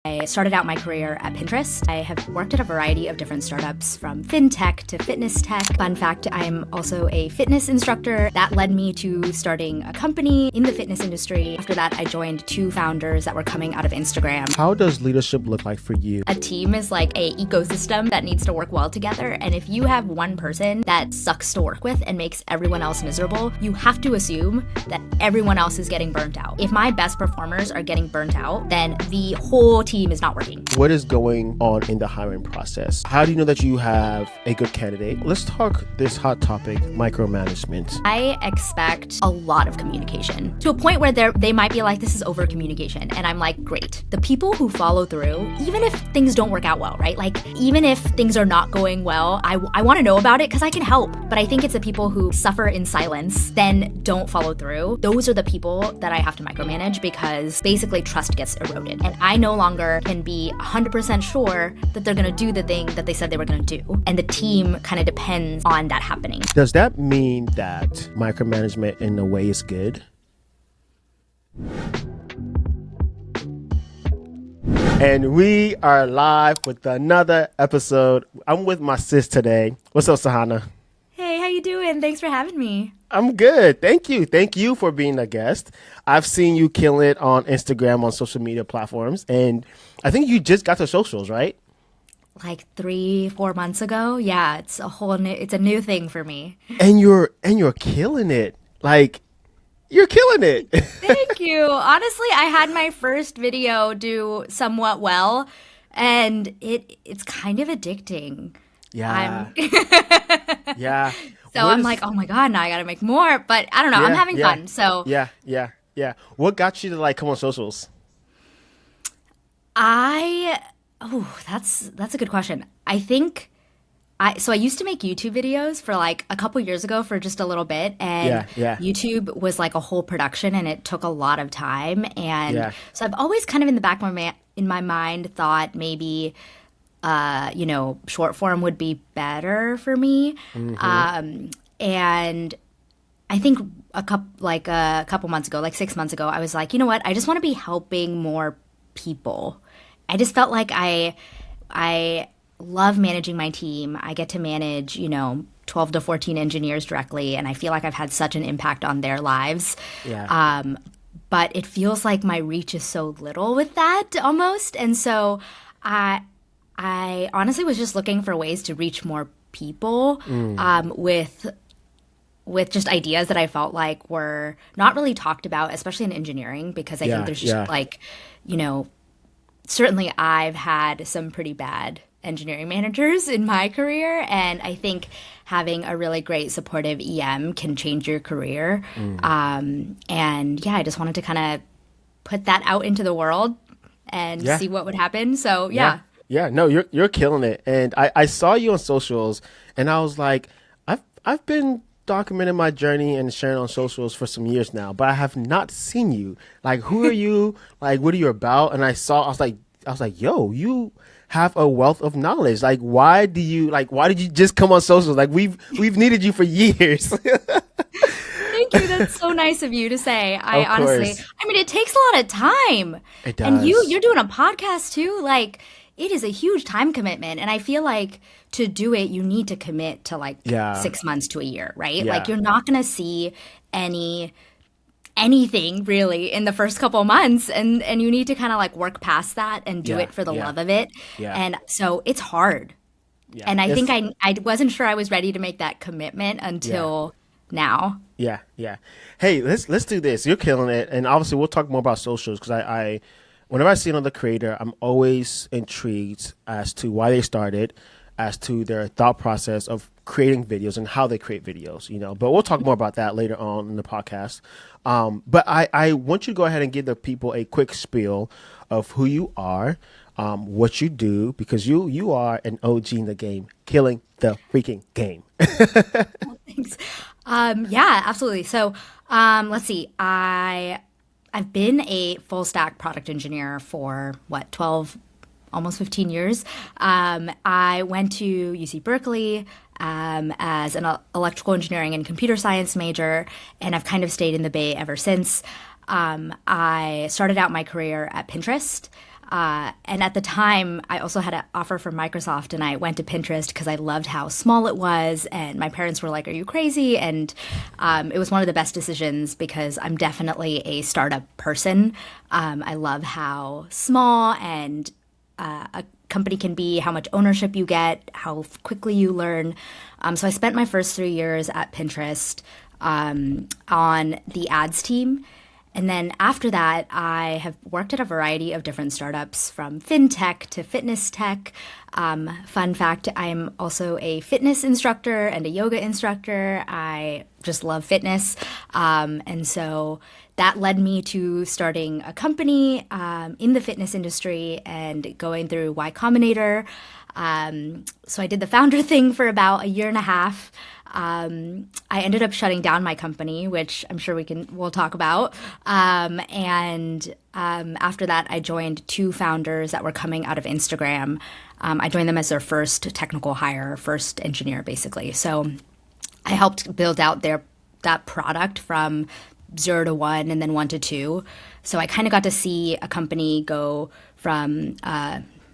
I started out my career at Pinterest. I have worked at a variety of different startups from fintech to fitness tech. Fun fact, I'm also a fitness instructor. That led me to starting a company in the fitness industry. After that, I joined two founders that were coming out of Instagram. How does leadership look like for you? A team is like an ecosystem that needs to work well together. And if you have one person that sucks to work with and makes everyone else miserable, you have to assume that everyone else is getting burnt out. If my best performers are getting burnt out, then the whole team is not working. What is going on in the hiring process? How do you know that you have a good candidate? Let's talk this hot topic, micromanagement. I expect a lot of communication to a point where they might be like, this is over communication. And I'm like, great. The people who follow through, even if things don't work out well, right? Like, even if things are not going well, I want to know about it because I can help. But I think it's the people who suffer in silence, then don't follow through. Those are the people that I have to micromanage because basically trust gets eroded. And I no longer can be 100% sure that they're going to do the thing that they said they were going to do. And the team kind of depends on that happening. Does that mean that micromanagement in a way is good? And we are live with another episode. I'm with my sis today. What's up, Sahana? Hey, how you doing? Thanks for having me. I'm good. Thank you. Thank you for being a guest. I've seen you kill it on Instagram, on social media platforms. And I think you just got to socials, right? Like 3-4 months ago. Yeah, it's a new thing for me. And you're killing it. Like, you're killing it. Thank you. Honestly, I had my first video do somewhat well, and it's kind of addicting. Yeah. Yeah. So I'm like, oh my God, now I got to make more. But I don't know. I'm having fun. So yeah. What got you to like come on socials? That's a good question. I think I used to make YouTube videos for like a couple years ago for just a little bit, and YouTube was like a whole production, and it took a lot of time. And so I've always kind of in the back of my mind thought maybe short form would be better for me. Mm-hmm. And I think a couple months ago, like 6 months ago, I was like, you know what? I just want to be helping more people. I just felt like I love managing my team. I get to manage, 12 to 14 engineers directly, and I feel like I've had such an impact on their lives. Yeah. But it feels like my reach is so little with that almost. And so I honestly was just looking for ways to reach more people with just ideas that I felt like were not really talked about, especially in engineering, because I think there's just certainly I've had some pretty bad engineering managers in my career, and I think having a really great supportive EM can change your career. I just wanted to kind of put that out into the world and see what would happen. So yeah. Yeah, no, you're killing it. And I saw you on socials, and I was like, I've been documenting my journey and sharing on socials for some years now, but I have not seen you. Like, who are you? Like, what are you about? And I was like, yo, you have a wealth of knowledge. Like, why did you just come on socials? Like, we've needed you for years. Thank you. That's so nice of you to say. It takes a lot of time. It does. And you're doing a podcast too. Like, it is a huge time commitment. And I feel like to do it, you need to commit to 6 months to a year, right? Yeah. Like, you're not going to see anything really in the first couple months. And you need to kind of work past that and do it for the love of it. Yeah. And so it's hard. Yeah. And I think I wasn't sure I was ready to make that commitment until now. Yeah. Hey, let's do this. You're killing it. And obviously we'll talk more about socials because I whenever I see another creator, I'm always intrigued as to why they started, as to their thought process of creating videos and how they create videos, But we'll talk more about that later on in the podcast. But I want you to go ahead and give the people a quick spiel of who you are, what you do, because you are an OG in the game, killing the freaking game. Thanks. Yeah, absolutely. So let's see. I've been a full stack product engineer for 12, almost 15 years. I went to UC Berkeley as an electrical engineering and computer science major, and I've kind of stayed in the Bay ever since. I started out my career at Pinterest. And at the time, I also had an offer from Microsoft, and I went to Pinterest because I loved how small it was. And my parents were like, "Are you crazy?" And it was one of the best decisions because I'm definitely a startup person. I love how small and a company can be, how much ownership you get, how quickly you learn. So I spent my first 3 years at Pinterest on the ads team. And then after that, I have worked at a variety of different startups from fintech to fitness tech. Fun fact, I'm also a fitness instructor and a yoga instructor. I just love fitness. And so that led me to starting a company in the fitness industry and going through Y Combinator. So I did the founder thing for about a year and a half. I ended up shutting down my company, which I'm sure we'll talk about. And after that, I joined two founders that were coming out of Instagram. I joined them as their first technical hire, first engineer, basically. So I helped build out that product from 0 to 1 and then 1 to 2. So I kind of got to see a company go from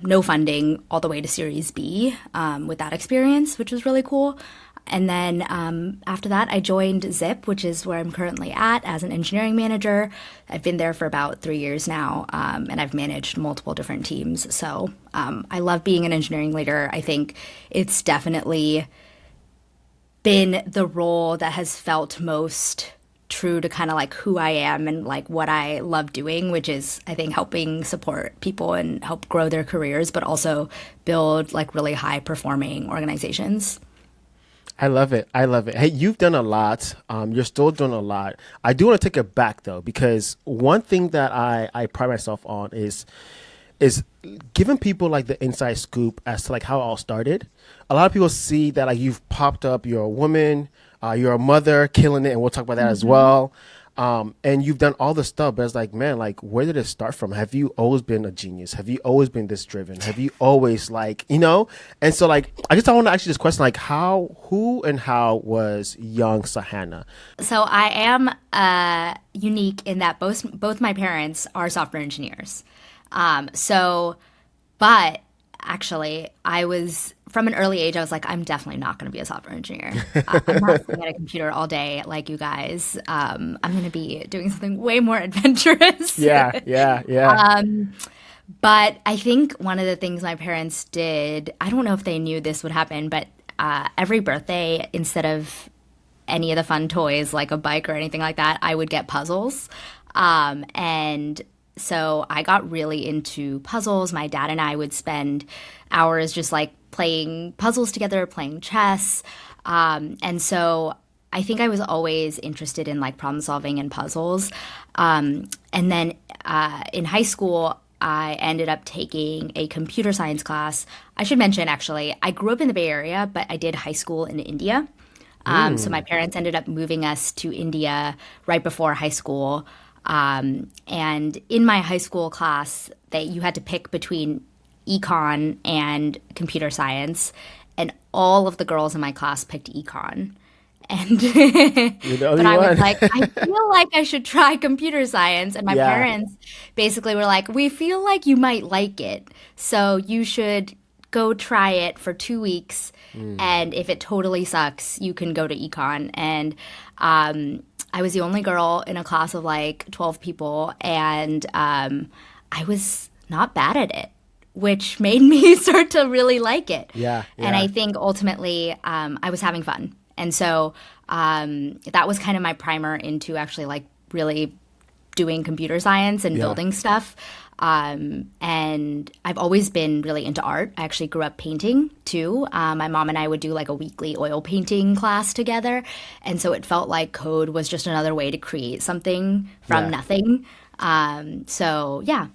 no funding all the way to Series B with that experience, which was really cool. And then after that, I joined Zip, which is where I'm currently at as an engineering manager. I've been there for about 3 years now, and I've managed multiple different teams. So I love being an engineering leader. I think it's definitely been the role that has felt most true to kind of like who I am and like what I love doing, which is I think helping support people and help grow their careers, but also build like really high performing organizations. I love it. I love it. Hey, you've done a lot. You're still doing a lot. I do want to take it back though, because one thing that I pride myself on is giving people like the inside scoop as to like how it all started. A lot of people see that like you've popped up, you're a woman, you're a mother, killing it, and we'll talk about that as well. And you've done all this stuff, but it's like, man, like, where did it start from? Have you always been a genius? Have you always been this driven? Have you always like, you know? And so like, I want to ask you this question, like who and how was young Sahana? So I am unique in that both my parents are software engineers. So, but actually, I was from an early age. I was like, I'm definitely not going to be a software engineer. I'm not sitting at a computer all day like you guys. I'm going to be doing something way more adventurous. Yeah, yeah, yeah. But I think one of the things my parents did, I don't know if they knew this would happen, but every birthday, instead of any of the fun toys like a bike or anything like that, I would get puzzles. And so I got really into puzzles. My dad and I would spend hours just like playing puzzles together, playing chess. And so I think I was always interested in like problem solving and puzzles. And then in high school, I ended up taking a computer science class. I should mention, actually, I grew up in the Bay Area, but I did high school in India. So my parents ended up moving us to India right before high school. And in my high school class, you had to pick between econ and computer science, and all of the girls in my class picked econ. And You're the but only I was one. like, I feel like I should try computer science. And my Yeah. parents basically were like, we feel like you might like it, so you should go try it for 2 weeks. And if it totally sucks, you can go to econ. And I was the only girl in a class of like 12 people, and I was not bad at it, which made me start to really like it. Yeah, And yeah. I think ultimately I was having fun. And so that was kind of my primer into actually like really doing computer science and Yeah. building stuff. And I've always been really into art. I actually grew up painting too. My mom and I would do like a weekly oil painting class together. And so it felt like code was just another way to create something from Yeah. nothing. So yeah.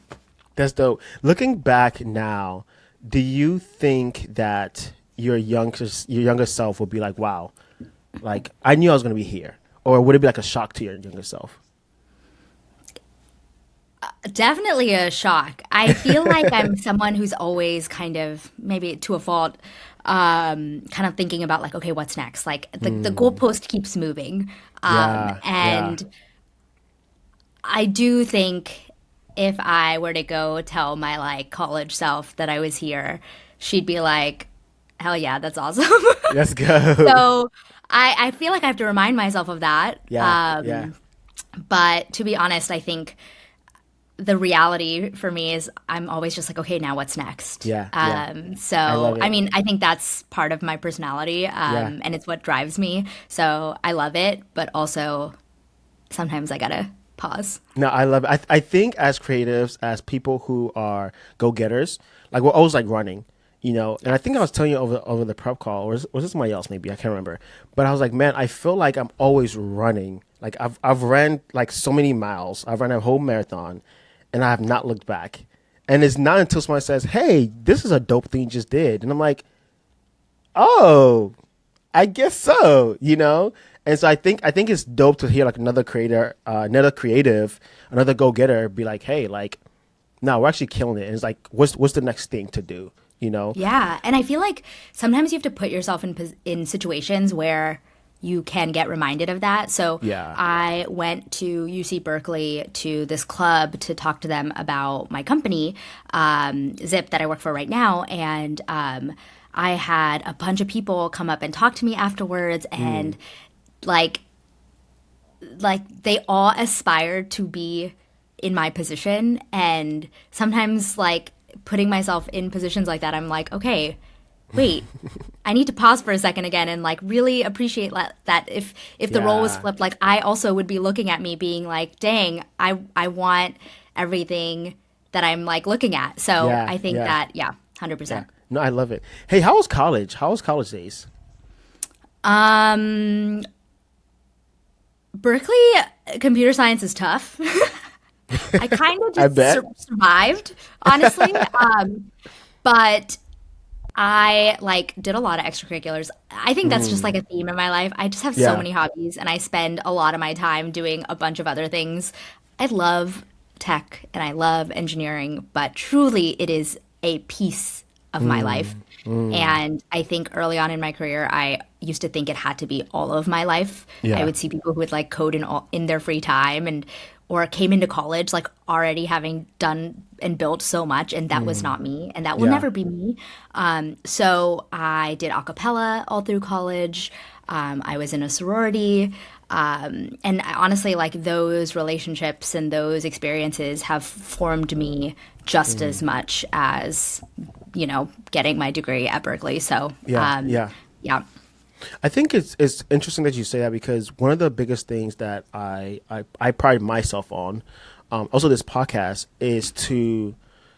That's dope. Looking back now, do you think that your younger self would be like, wow, like I knew I was gonna be here? Or would it be like a shock to your younger self? Definitely a shock. I feel like I'm someone who's always kind of, maybe to a fault, kind of thinking about like, okay, what's next? Like the goalpost keeps moving. Yeah, yeah. And I do think if I were to go tell my like college self that I was here, she'd be like, hell yeah, that's awesome. Let's go. So I feel like I have to remind myself of that. Yeah, yeah, But to be honest, I think the reality for me is I'm always just like, okay, now what's next? yeah, yeah. I So, love I it. mean, I think that's part of my personality, Yeah. and it's what drives me. So I love it, but also sometimes I gotta pause. No, I love it. I think as creatives, as people who are go getters, like we're always like running, And I think I was telling you over the prep call, or was this somebody else? Maybe I can't remember. But I was like, man, I feel like I'm always running. Like I've ran like so many miles. I've run a whole marathon, and I have not looked back. And it's not until someone says, "Hey, this is a dope thing you just did," and I'm like, "Oh, I guess so." And so I think it's dope to hear like another creator, another creative, another go getter be like, hey, like, no, we're actually killing it. And it's like, what's the next thing to do? You know? Yeah, and I feel like sometimes you have to put yourself in situations where you can get reminded of that. So Yeah. I went to UC Berkeley to this club to talk to them about my company, Zip, that I work for right now, and I had a bunch of people come up and talk to me afterwards, and like they all aspired to be in my position, and sometimes like putting myself in positions like that, I'm like, okay, wait, I need to pause for a second again and like really appreciate that if the role was Yeah. flipped, like I also would be looking at me being like, dang, I want everything that I'm like looking at. So Yeah. I think Yeah. that, yeah, Yeah. 100%. No, I love it. Hey, how was college? How was college days? Um, Berkeley computer science is tough. I kind of I just bet. survived, honestly. But I like did a lot of extracurriculars. I think that's just like a theme in my life. I just have so Yeah. many hobbies and I spend a lot of my time doing a bunch of other things. I love tech and I love engineering, but truly it is a piece of my life. And I think early on in my career, I used to think it had to be all of my life. I Yeah. would see people who would like code in their free time and or came into college like already having done and built so much, and that was not me, and that will Yeah. never be me. So I did a cappella all through college. I was in a sorority. And honestly, like those relationships and those experiences have formed me just as much as, getting my degree at Berkeley. So, Yeah. Yeah. yeah. I think it's interesting that you say that because one of the biggest things that I pride myself on, also this podcast, is to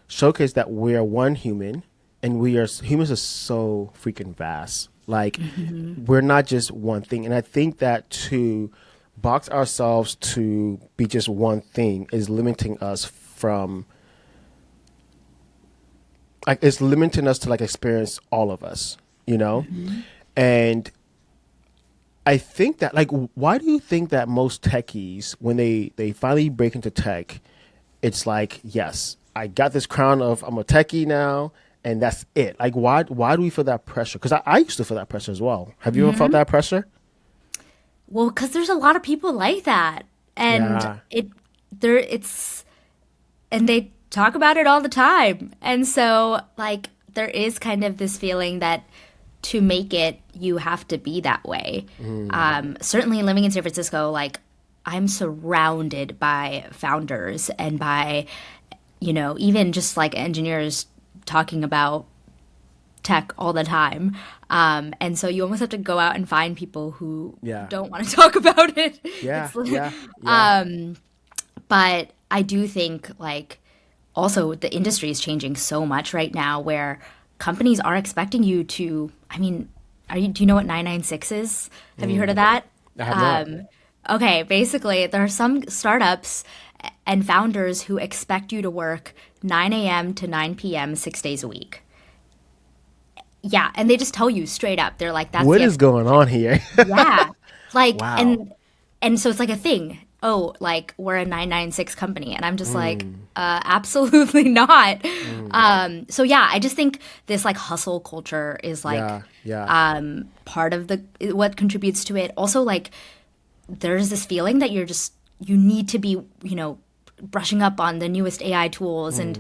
showcase that we're one human, and humans are so freaking vast. Like we're not just one thing, and I think that to box ourselves to be just one thing is limiting us from like it's limiting us to like experience all of us, and I think that like why do you think that most techies when they finally break into tech, it's like, yes, I got this crown of I'm a techie now and that's it. Like why do we feel that pressure? Because I used to feel that pressure as well. Have you ever felt that pressure? Well, because there's a lot of people like that, and Yeah. it's and they talk about it all the time, and so like there is kind of this feeling that to make it, you have to be that way. Certainly, living in San Francisco, like I'm surrounded by founders and by even just like engineers talking about tech all the time. And so you almost have to go out and find people who Yeah. don't want to talk about it. Yeah. It's like, Yeah. Yeah. but I do think like also the industry is changing so much right now where companies are expecting you to, I mean, do you know what 996 is? Have you heard of that? I have not. Okay, basically, there are some startups and founders who expect you to work 9 a.m. to 9 p.m. 6 days a week. Yeah, and they just tell you straight up. They're like, that's What the is going on here? yeah. Like Wow. and so it's like a thing. Oh, like we're a 996 company and I'm just like absolutely not. So yeah, I just think this like hustle culture is like Yeah. Yeah. part of the what contributes to it. Also like there's this feeling that you need to be, brushing up on the newest AI tools and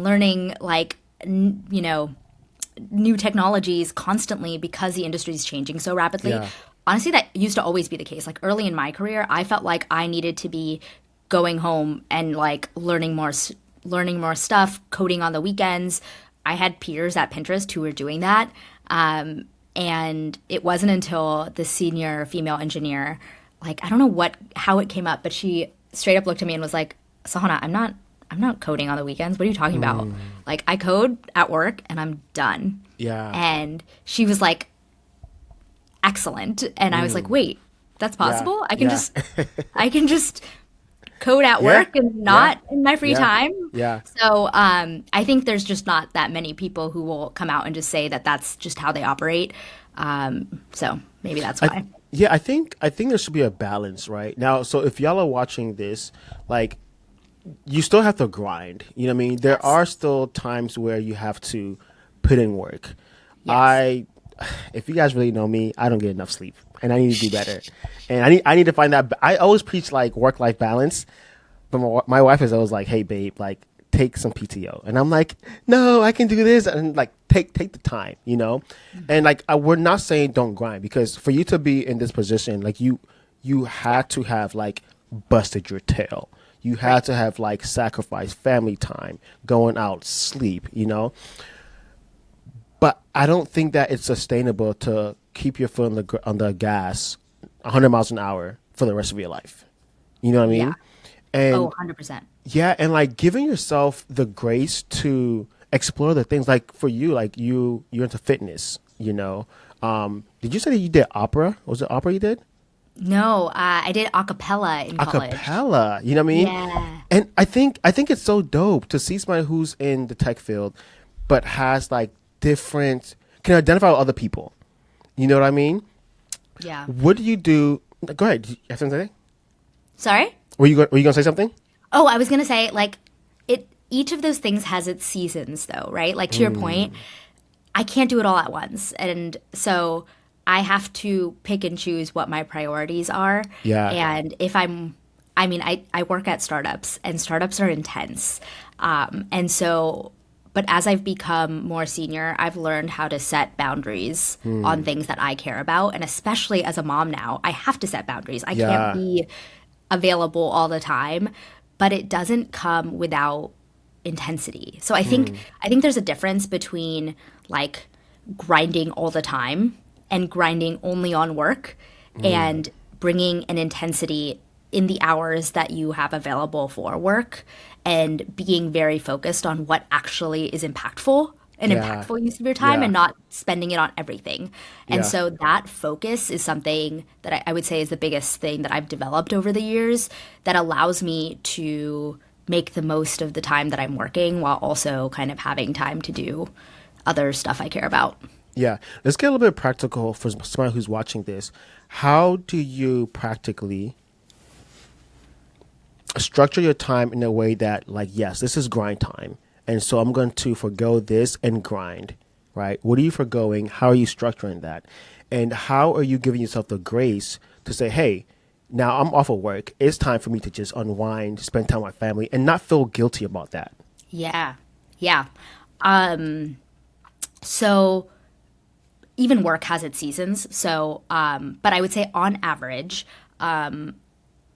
learning like new technologies constantly because the industry is changing so rapidly. Yeah. Honestly, that used to always be the case. Like early in my career, I felt like I needed to be going home and like learning more stuff, coding on the weekends. I had peers at Pinterest who were doing that. And it wasn't until the senior female engineer, like I don't know how it came up, but she straight up looked at me and was like, Sahana, I'm not coding on the weekends. What are you talking about? Like I code at work and I'm done. Yeah. And she was like, excellent. And I was like, wait, that's possible? Yeah. I can just code at work and not in my free time. Yeah. So I think there's just not that many people who will come out and just say that that's just how they operate. So maybe that's why. I think there should be a balance right now. So if y'all are watching this, like you still have to grind. You know what I mean? There are still times where you have to put in work. Yes. If you guys really know me, I don't get enough sleep, and I need to do better. And I need to find that. I always preach like work-life balance, but my wife is always like, "Hey, babe, like take some PTO," and I'm like, "No, I can do this," and like take the time, you know. And like we're not saying don't grind, because for you to be in this position, like you had to have like busted your tail. You had to have like sacrificed family time, going out, sleep, you know. But I don't think that it's sustainable to keep your foot on the gas 100 miles an hour for the rest of your life. You know what I mean? Yeah. And 100%. yeah, and like giving yourself the grace to explore the things, like for you, like you're into fitness, you know. Did you say that you did opera? Was it opera you did? No, I did a cappella in college. Acapella, you know what I mean? Yeah. And I think it's so dope to see somebody who's in the tech field, but has like can identify with other people. You know what I mean? Yeah. What do you do? Go ahead. You have something to say? Sorry? Were you going to say something? Oh, I was going to say, like, each of those things has its seasons, though, right? Like, to your point, I can't do it all at once. And so I have to pick and choose what my priorities are. Yeah. And if I work at startups, and startups are intense. And so, but as I've become more senior, I've learned how to set boundaries on things that I care about. And especially as a mom now, I have to set boundaries. I can't be available all the time, but it doesn't come without intensity. So I think there's a difference between like grinding all the time and grinding only on work and bringing an intensity in the hours that you have available for work and being very focused on what actually is impactful use of your time and not spending it on everything. And so that focus is something that I would say is the biggest thing that I've developed over the years that allows me to make the most of the time that I'm working while also kind of having time to do other stuff I care about. Yeah. Let's get a little bit practical for somebody who's watching this. How do you practically structure your time in a way that, like, yes, this is grind time, and so I'm going to forgo this and grind, right? What are you forgoing? How are you structuring that? And how are you giving yourself the grace to say, hey, now I'm off of work. It's time for me to just unwind, spend time with my family, and not feel guilty about that. Yeah. Yeah. So even work has its seasons. So, but I would say on average, I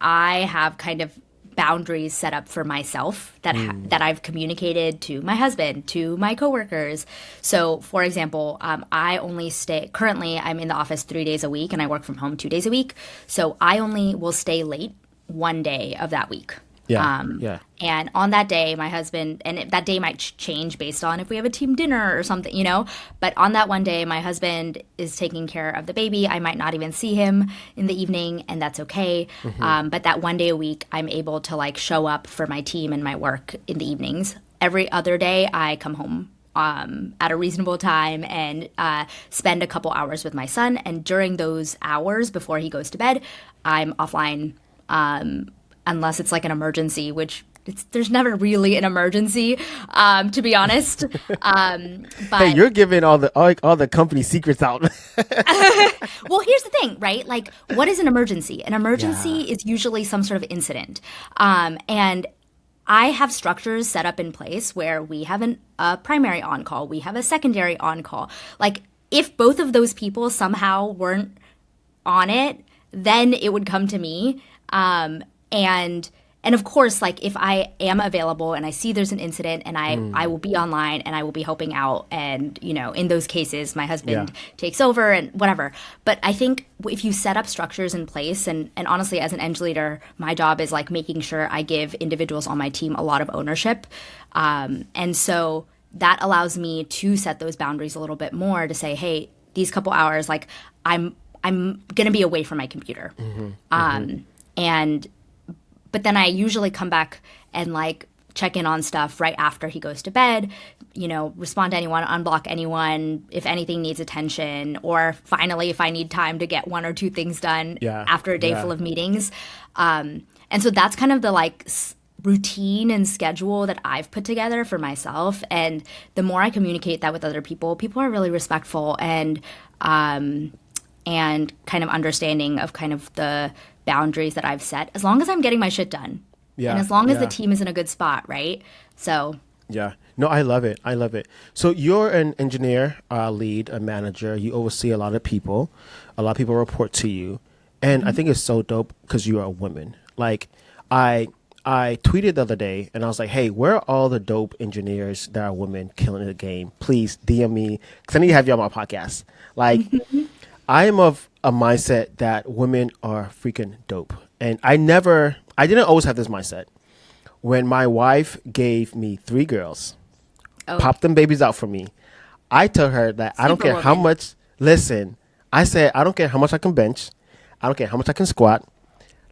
have kind of boundaries set up for myself that I've communicated to my husband, to my coworkers. So, for example, I only currently I'm in the office 3 days a week and I work from home 2 days a week. So I only will stay late one day of that week. And on that day, my husband, and that day might change based on if we have a team dinner or something, you know, but on that one day, my husband is taking care of the baby. I might not even see him in the evening, and that's okay. But that one day a week, I'm able to like show up for my team and my work in the evenings. Every other day, I come home at a reasonable time and spend a couple hours with my son. And during those hours before he goes to bed, I'm offline unless it's like an emergency, which there's never really an emergency, to be honest. But hey, you're giving all the company secrets out. Well, here's the thing, right? Like, what is an emergency? An emergency is usually some sort of incident, and I have structures set up in place where we have a primary on-call, we have a secondary on-call. Like, if both of those people somehow weren't on it, then it would come to me. And of course, like, if I am available and I see there's an incident, and I will be online and I will be helping out. And, in those cases, my husband takes over and whatever. But I think if you set up structures in place, and honestly, as an eng leader, my job is like making sure I give individuals on my team a lot of ownership. And so that allows me to set those boundaries a little bit more, to say, hey, these couple hours, like, I'm going to be away from my computer. But then I usually come back and like check in on stuff right after he goes to bed, respond to anyone, unblock anyone if anything needs attention, or finally if I need time to get one or two things done after a day full of meetings. And so that's kind of the like routine and schedule that I've put together for myself. And the more I communicate that with other people, people are really respectful and kind of understanding of kind of the boundaries that I've set, as long as I'm getting my shit done. And as long as the team is in a good spot, right? So no, I love it. So you're an engineer, lead, a manager. You oversee a lot of people. A lot of people report to you, and I think it's so dope because you're a woman. Like, I tweeted the other day and I was like, hey, where are all the dope engineers that are women killing the game? Please DM me, because I need to have you on my podcast. Like, I am of a mindset that women are freaking dope. And I didn't always have this mindset. When my wife gave me 3 girls, popped them babies out for me, I told her that I don't care how much, I said, I don't care how much I can bench. I don't care how much I can squat.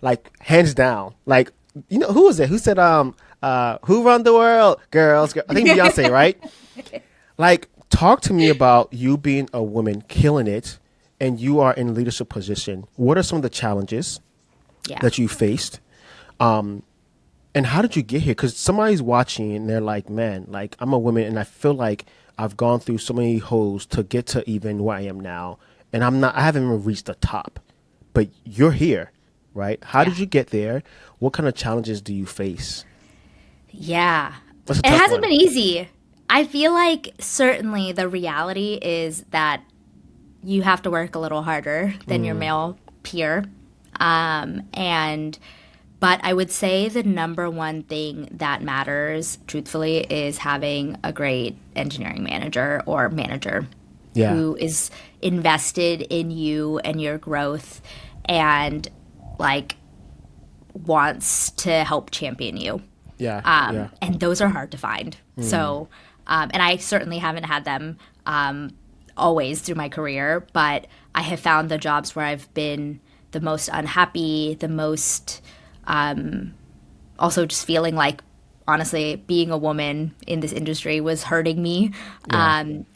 Like, hands down. Like, who was it? Who said, who run the world? Girls. I think Beyonce, right? Like, talk to me about you being a woman killing it, and you are in a leadership position. What are some of the challenges that you faced? And how did you get here? Because somebody's watching and they're like, man, like, I'm a woman and I feel like I've gone through so many holes to get to even where I am now. And I haven't even reached the top, but you're here, right? How did you get there? What kind of challenges do you face? Yeah, it hasn't been easy. I feel like certainly the reality is that you have to work a little harder than your male peer. But I would say the number one thing that matters, truthfully, is having a great engineering manager or manager who is invested in you and your growth and like wants to help champion you. And those are hard to find. So, and I certainly haven't had them always through my career, but I have found the jobs where I've been the most unhappy, the most also just feeling like, honestly, being a woman in this industry was hurting me,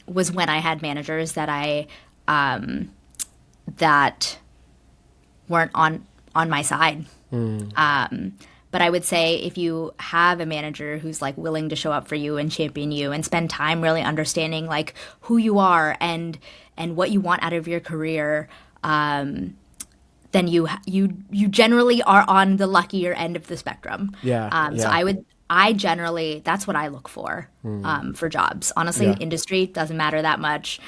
was when I had managers that that weren't on my side. But I would say if you have a manager who's like willing to show up for you and champion you and spend time really understanding like who you are and what you want out of your career, then you generally are on the luckier end of the spectrum. So I generally, that's what I look for jobs. Honestly, industry doesn't matter that much.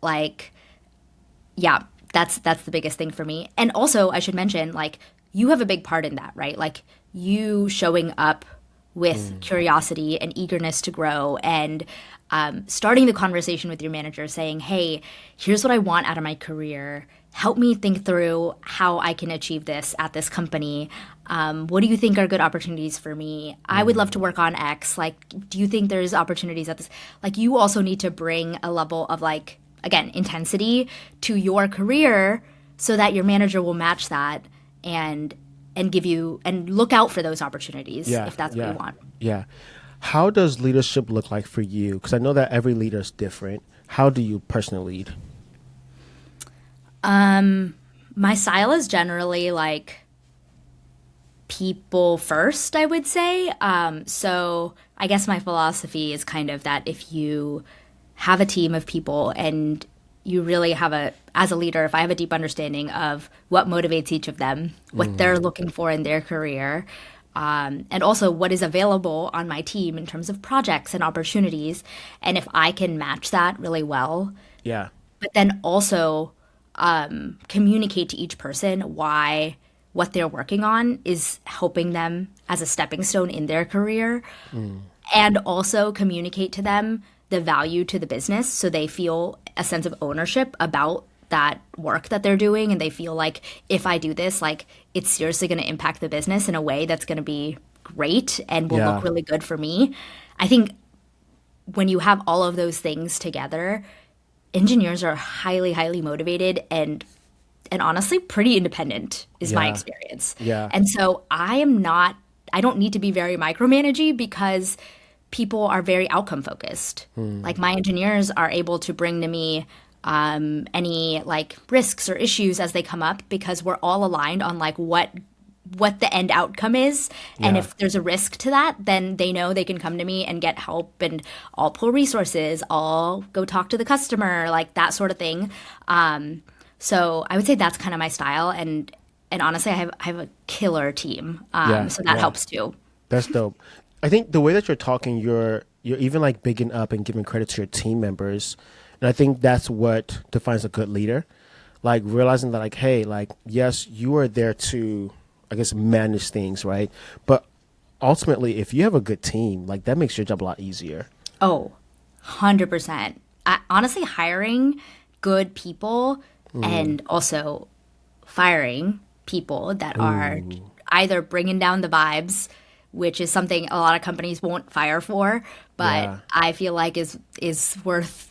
That's the biggest thing for me. And also, I should mention, like, you have a big part in that, right? Like, you showing up with curiosity and eagerness to grow and starting the conversation with your manager saying, hey, here's what I want out of my career. Help me think through how I can achieve this at this company. What do you think are good opportunities for me? I would love to work on X. Like, do you think there's opportunities at this? Like, you also need to bring a level of, like, again, intensity to your career so that your manager will match that and give you and look out for those opportunities if that's what you want. Yeah. How does leadership look like for you? Because I know that every leader is different. How do you personally lead? My style is generally like people first, I would say. So I guess my philosophy is kind of that if you have a team of people and you really have as a leader, if I have a deep understanding of what motivates each of them, what they're looking for in their career, and also what is available on my team in terms of projects and opportunities. And if I can match that really well, Yeah. but then also communicate to each person why what they're working on is helping them as a stepping stone in their career, and also communicate to them the value to the business so they feel a sense of ownership about that work that they're doing, and they feel like if I do this, like it's seriously going to impact the business in a way that's going to be great and will Yeah. look really good for me. I think when you have all of those things together, engineers are highly, highly motivated and honestly pretty independent is my Yeah. experience. Yeah. And so I don't need to be very micromanagey because people are very outcome focused. Like my engineers are able to bring to me any like risks or issues as they come up because we're all aligned on like what the end outcome is. And Yeah. if there's a risk to that, then they know they can come to me and get help, and I'll pull resources, I'll go talk to the customer, like that sort of thing. So I would say that's kind of my style, and honestly, I have a killer team, Yeah. so that Yeah. helps too. That's dope. I think the way that you're talking, you're even like bigging up and giving credit to your team members, and I think that's what defines a good leader. Like realizing that, like, hey, like, yes, you are there to, I guess, manage things, right? But ultimately, if you have a good team, like that makes your job a lot easier. Oh, 100%. Honestly, hiring good people and also firing people that are either bringing down the vibes, which is something a lot of companies won't fire for, but Yeah. I feel like is worth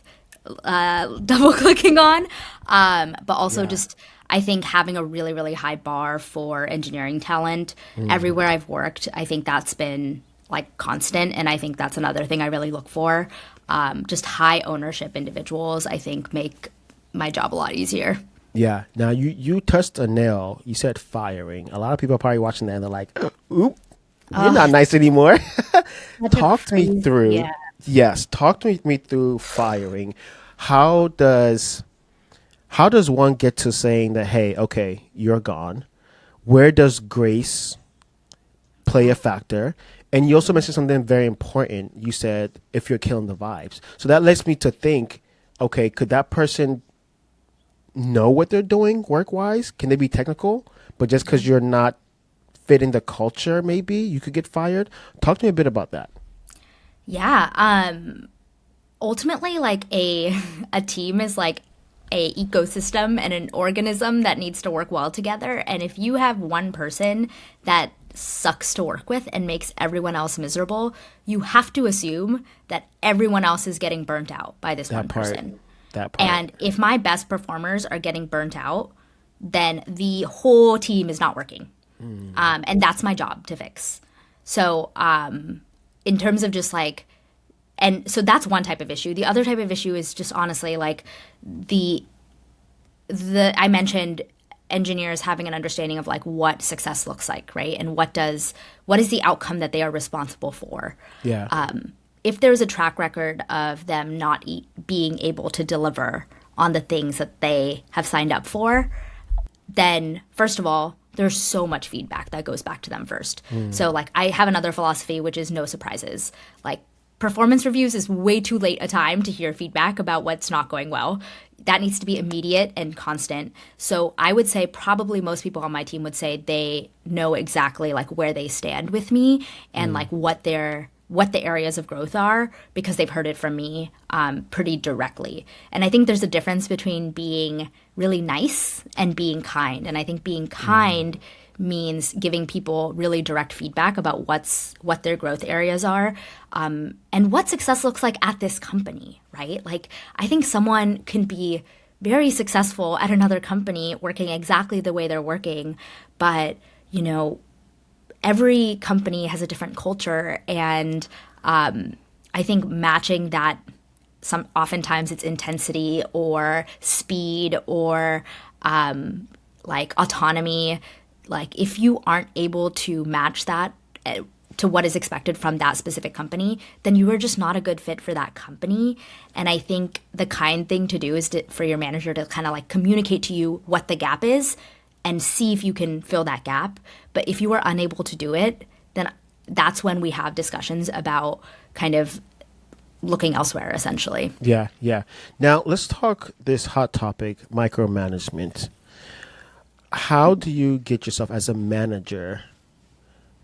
double clicking on. But also Yeah. just I think having a really, really high bar for engineering talent everywhere I've worked, I think that's been like constant. And I think that's another thing I really look for. Just high ownership individuals, I think, make my job a lot easier. Yeah. Now you touched a nail. You said firing. A lot of people are probably watching that and they're like, "Oop, you're not nice anymore." Such a Talk to me crazy, through. yeah. Yes, talk to me through firing. How does how does one get to saying that, hey, okay, you're gone? Where does grace play a factor? And you also mentioned something very important. You said if you're killing the vibes. So that leads me to think, okay, could that person know what they're doing work wise? Can they be technical? But just because you're not fitting the culture, maybe you could get fired? Talk to me a bit about that. Yeah. Ultimately, like a team is like a ecosystem and an organism that needs to work well together. And if you have one person that sucks to work with and makes everyone else miserable, you have to assume that everyone else is getting burnt out by this That one part. person. That part. And if my best performers are getting burnt out, then the whole team is not working. And that's my job to fix. So, in terms of just like, and so that's one type of issue. The other type of issue is just honestly like the I mentioned engineers having an understanding of like what success looks like, right? And what is the outcome that they are responsible for? Yeah. If there's a track record of them not being able to deliver on the things that they have signed up for, then first of all, there's so much feedback that goes back to them first. So like I have another philosophy, which is no surprises. Like performance reviews is way too late a time to hear feedback about what's not going well. That needs to be immediate and constant. So I would say probably most people on my team would say they know exactly like where they stand with me and like what the areas of growth are because they've heard it from me pretty directly. And I think there's a difference between being really nice and being kind. And I think being kind means giving people really direct feedback about what their growth areas are, and what success looks like at this company, right? Like I think someone can be very successful at another company working exactly the way they're working, but you know, every company has a different culture, and I think matching that, oftentimes it's intensity or speed or like autonomy. Like if you aren't able to match that to what is expected from that specific company, then you are just not a good fit for that company. And I think the kind thing to do is for your manager to kind of like communicate to you what the gap is and see if you can fill that gap. But if you are unable to do it, then that's when we have discussions about kind of looking elsewhere, essentially. Yeah, yeah. Now let's talk this hot topic, micromanagement. How do you get yourself as a manager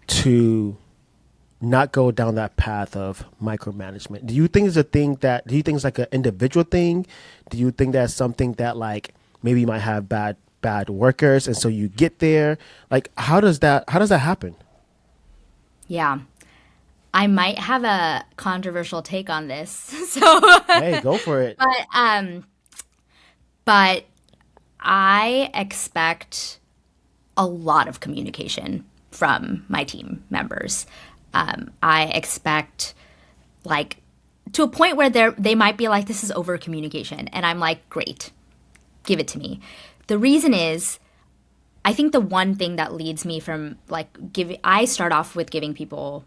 to not go down that path of micromanagement? Do you think it's like an individual thing? Do you think that's something that like maybe you might have bad workers and so you get there? Like how does that happen? Yeah. I might have a controversial take on this. So Hey, go for it. but I expect a lot of communication from my team members. I expect like to a point where they might be like, this is over communication. And I'm like, great, give it to me. The reason is, I think the one thing that leads me from like giving, I start off with giving people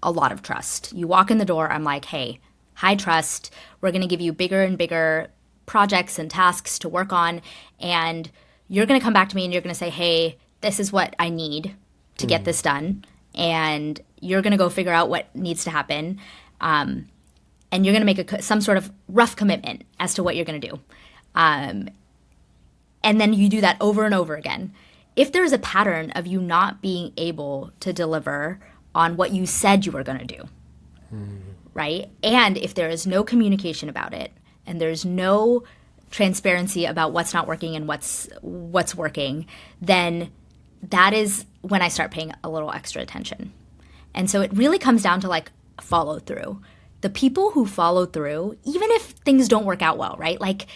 a lot of trust. You walk in the door, I'm like, hey, high trust. We're going to give you bigger and bigger projects and tasks to work on. And you're going to come back to me and you're going to say, hey, this is what I need to get this done. And you're going to go figure out what needs to happen. And you're going to make some sort of rough commitment as to what you're going to do. And then you do that over and over again. If there's a pattern of you not being able to deliver on what you said you were going to do, right? And if there is no communication about it, and there's no transparency about what's not working and what's working, then that is when I start paying a little extra attention. And so it really comes down to like follow through. The people who follow through, even if things don't work out well, right? Like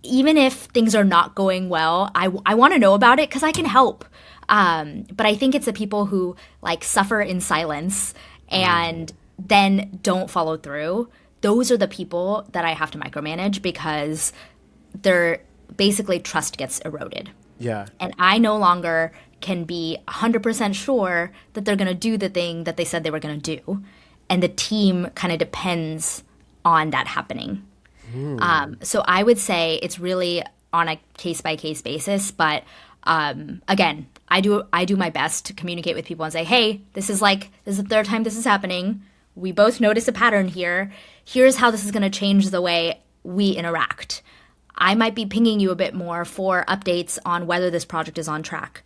even if things are not going well, I want to know about it because I can help. But I think it's the people who like suffer in silence and then don't follow through. Those are the people that I have to micromanage because they're basically trust gets eroded. Yeah. And I no longer can be 100% sure that they're going to do the thing that they said they were going to do. And the team kind of depends on that happening. So I would say it's really on a case-by-case basis. But again, I do my best to communicate with people and say, hey, this is the third time this is happening. We both notice a pattern here. Here's how this is going to change the way we interact. I might be pinging you a bit more for updates on whether this project is on track.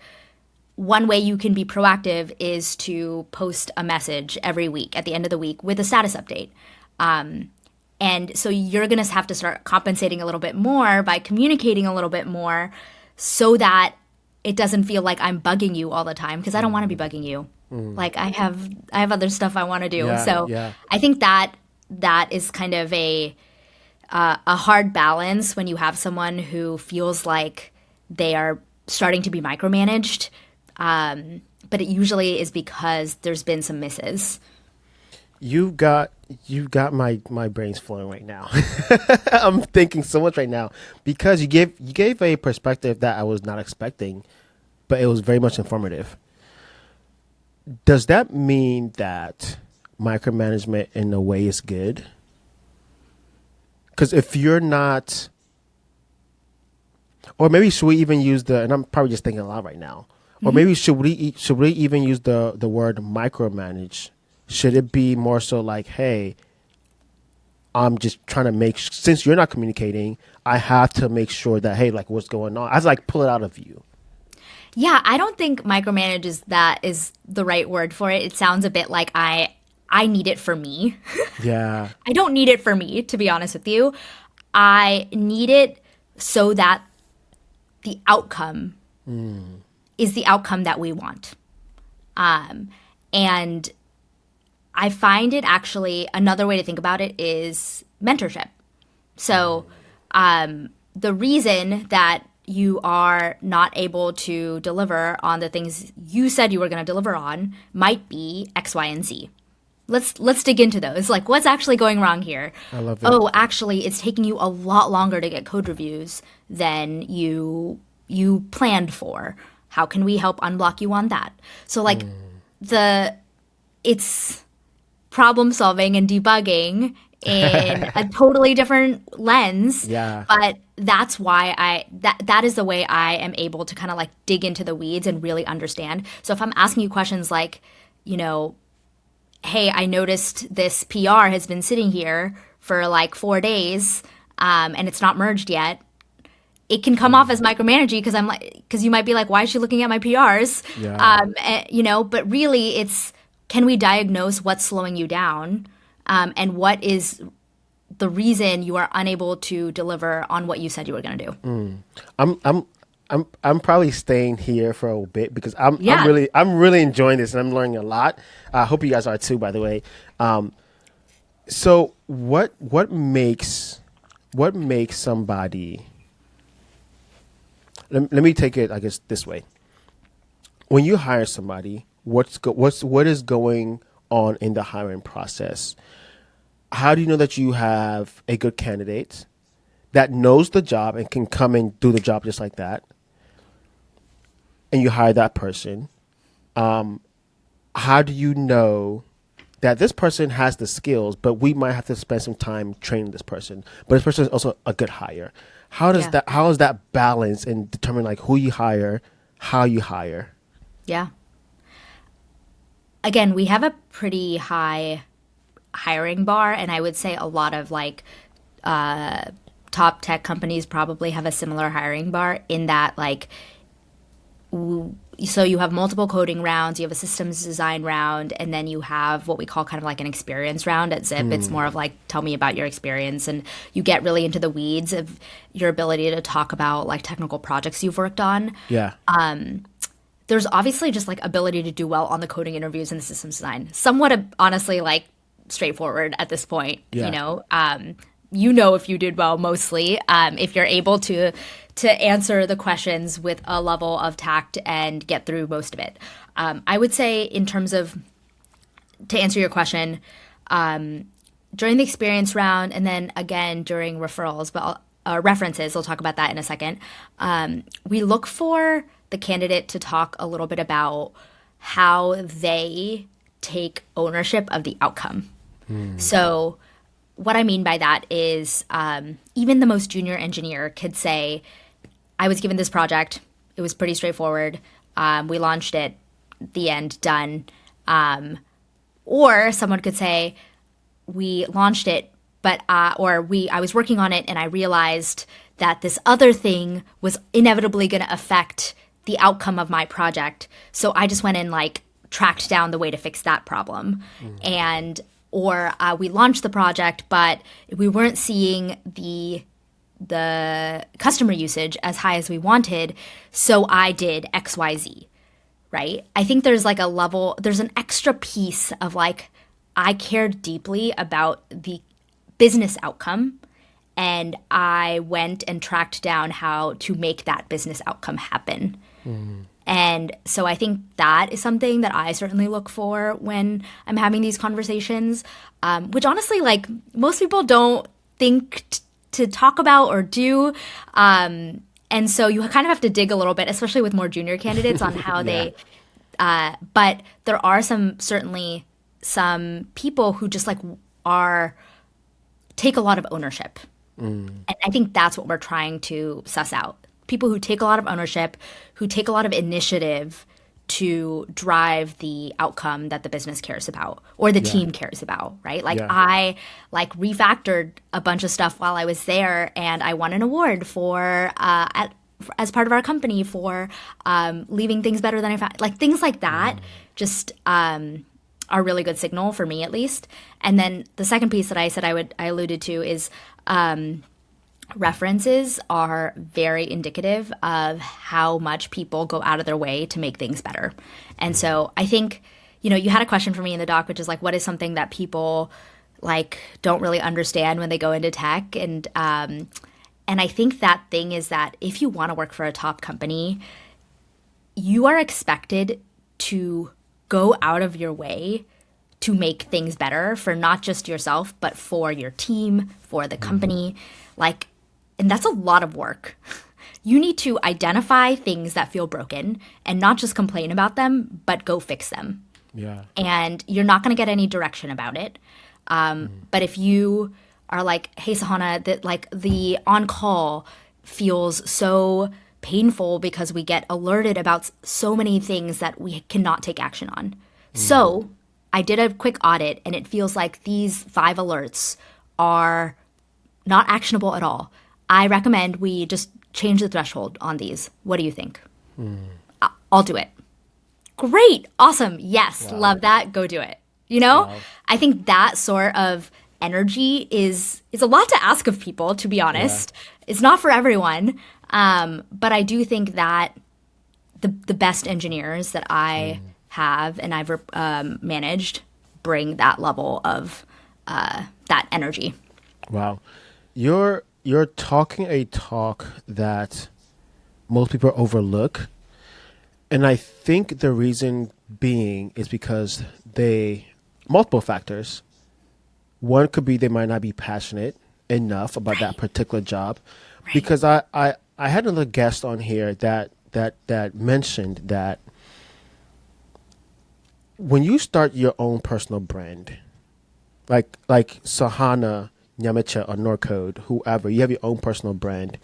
One way you can be proactive is to post a message every week at the end of the week with a status update. And so you're going to have to start compensating a little bit more by communicating a little bit more so that it doesn't feel like I'm bugging you all the time because I don't want to be bugging you. Like I have other stuff I want to do. I think that is kind of a hard balance when you have someone who feels like they are starting to be micromanaged. But it usually is because there's been some misses. You got my brains flowing right now. I'm thinking so much right now because you gave a perspective that I was not expecting, but it was very much informative. Does that mean that micromanagement in a way is good? Because if you're not, or maybe should we even use and I'm probably just thinking a lot right now, or maybe should we even use the word micromanage? Should it be more so like, hey, I'm just trying to since you're not communicating, I have to make sure that, hey, like what's going on? I have to like pull it out of you. Yeah, I don't think micromanage is the right word for it. It sounds a bit like I need it for me. Yeah. I don't need it for me, to be honest with you. I need it so that the outcome is the outcome that we want. And I find it actually, another way to think about it is mentorship. So the reason that you are not able to deliver on the things you said you were going to deliver on might be X, Y, and Z. Let's dig into those. Like, what's actually going wrong here? I love it. Oh, actually, it's taking you a lot longer to get code reviews than you planned for. How can we help unblock you on that? So, like, it's problem solving and debugging in a totally different lens. Yeah. But that's why that is the way I am able to kind of like dig into the weeds and really understand. So if I'm asking you questions like, you know, hey, I noticed this PR has been sitting here for like 4 days, and it's not merged yet. It can come off as micromanaging because because you might be like, why is she looking at my PRs? Yeah. But really, it's can we diagnose what's slowing you down, and what is the reason you are unable to deliver on what you said you were going to do? I'm probably staying here for a bit because Yeah. I'm really enjoying this and I'm learning a lot. I hope you guys are too, by the way. So what makes somebody? Let me take it, I guess, this way. When you hire somebody, what is going on in the hiring process? How do you know that you have a good candidate that knows the job and can come and do the job just like that? And you hire that person. How do you know that this person has the skills, but we might have to spend some time training this person, but this person is also a good hire? How is that balance and determine like who you hire, how you hire? Yeah. Again, we have a pretty high hiring bar, and I would say a lot of like top tech companies probably have a similar hiring bar in that like so you have multiple coding rounds, you have a systems design round, and then you have what we call kind of like an experience round at Zip. It's more of like, tell me about your experience. And you get really into the weeds of your ability to talk about like technical projects you've worked on. Yeah. There's obviously just like ability to do well on the coding interviews and the systems design. Somewhat honestly like straightforward at this point, Yeah. If you did well mostly, if you're able to answer the questions with a level of tact and get through most of it. I would say in terms of, to answer your question, during the experience round and then again during referrals, but references, I'll talk about that in a second, we look for the candidate to talk a little bit about how they take ownership of the outcome. So what I mean by that is even the most junior engineer could say, I was given this project. It was pretty straightforward. We launched it. The end, done. Or someone could say, we launched it, but I was working on it and I realized that this other thing was inevitably going to affect the outcome of my project. So I just went and like tracked down the way to fix that problem. Or we launched the project, but we weren't seeing the customer usage as high as we wanted, so I did XYZ, right? I think there's like there's an extra piece of like, I cared deeply about the business outcome, and I went and tracked down how to make that business outcome happen. And so I think that is something that I certainly look for when I'm having these conversations, which honestly, like most people don't think to talk about or do. And so you kind of have to dig a little bit, especially with more junior candidates on how they, but there are certainly some people who just like take a lot of ownership. And I think that's what we're trying to suss out. People who take a lot of ownership, who take a lot of initiative to drive the outcome that the business cares about or the team cares about, right? Like I like refactored a bunch of stuff while I was there, and I won an award for as part of our company for leaving things better than I found. Like things like that just are a really good signal for me, at least. And then the second piece that I said I alluded to is references are very indicative of how much people go out of their way to make things better. And so I think, you had a question for me in the doc, which is like, what is something that people like don't really understand when they go into tech? And I think that thing is that if you want to work for a top company, you are expected to go out of your way to make things better for not just yourself, but for your team, for the company. And that's a lot of work. You need to identify things that feel broken and not just complain about them, but go fix them. Yeah. And you're not going to get any direction about it. But if you are like, hey, Sahana, that like the on-call feels so painful because we get alerted about so many things that we cannot take action on. So I did a quick audit, and it feels like these 5 alerts are not actionable at all. I recommend we just change the threshold on these. What do you think? I'll do it. Great. Awesome. Yes. Wow. Love that. Go do it. You know, Wow. I think that sort of energy is a lot to ask of people, to be Yeah. honest. It's not for everyone. But I do think that the best engineers that I have and I've managed bring that level of that energy. Wow. You're talking a talk that most people overlook. And I think the reason being is because they multiple factors. One could be they might not be passionate enough about that Right. particular job. Right. Because I had another guest on here that mentioned that when you start your own personal brand, like Sahana, Nyamicha, or Norcode, whoever, you have your own personal brand.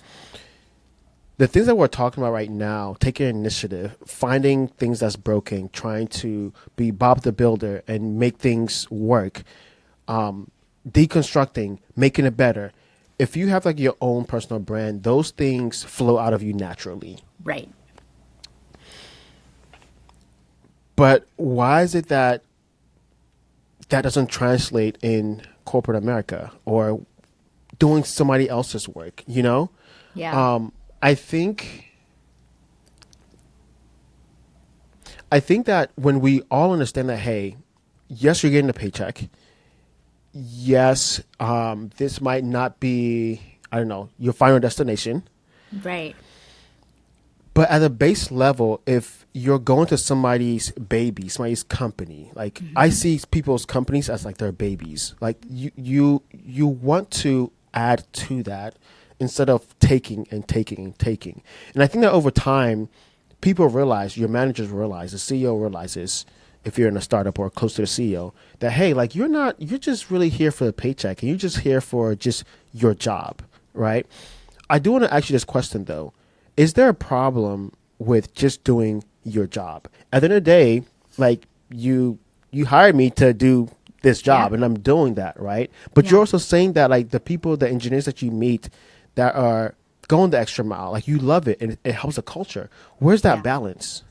The things that we're talking about right now, taking initiative, finding things that's broken, trying to be Bob the Builder and make things work, deconstructing, making it better. If you have like your own personal brand, those things flow out of you naturally. Right. But why is it that that doesn't translate in corporate America or doing somebody else's work, you know? Yeah. I think I think that when we all understand that, hey, yes, you're getting a paycheck. Yes, this might not be, I don't know, your final destination. Right. But at a base level, if you're going to somebody's baby, somebody's company, like I see people's companies as like their babies. Like you want to add to that instead of taking and taking and taking. And I think that over time, people realize, your managers realize, the CEO realizes, if you're in a startup or close to the CEO, that hey, like you're just really here for the paycheck, and you're just here for just your job, right? I do want to ask you this question though. Is there a problem with just doing your job? At the end of the day, like you hired me to do this Yeah. job and I'm doing that, right? But you're Yeah. also saying that like the people, the engineers that you meet that are going the extra mile, like you love it and it helps the culture. Where's that Yeah. balance?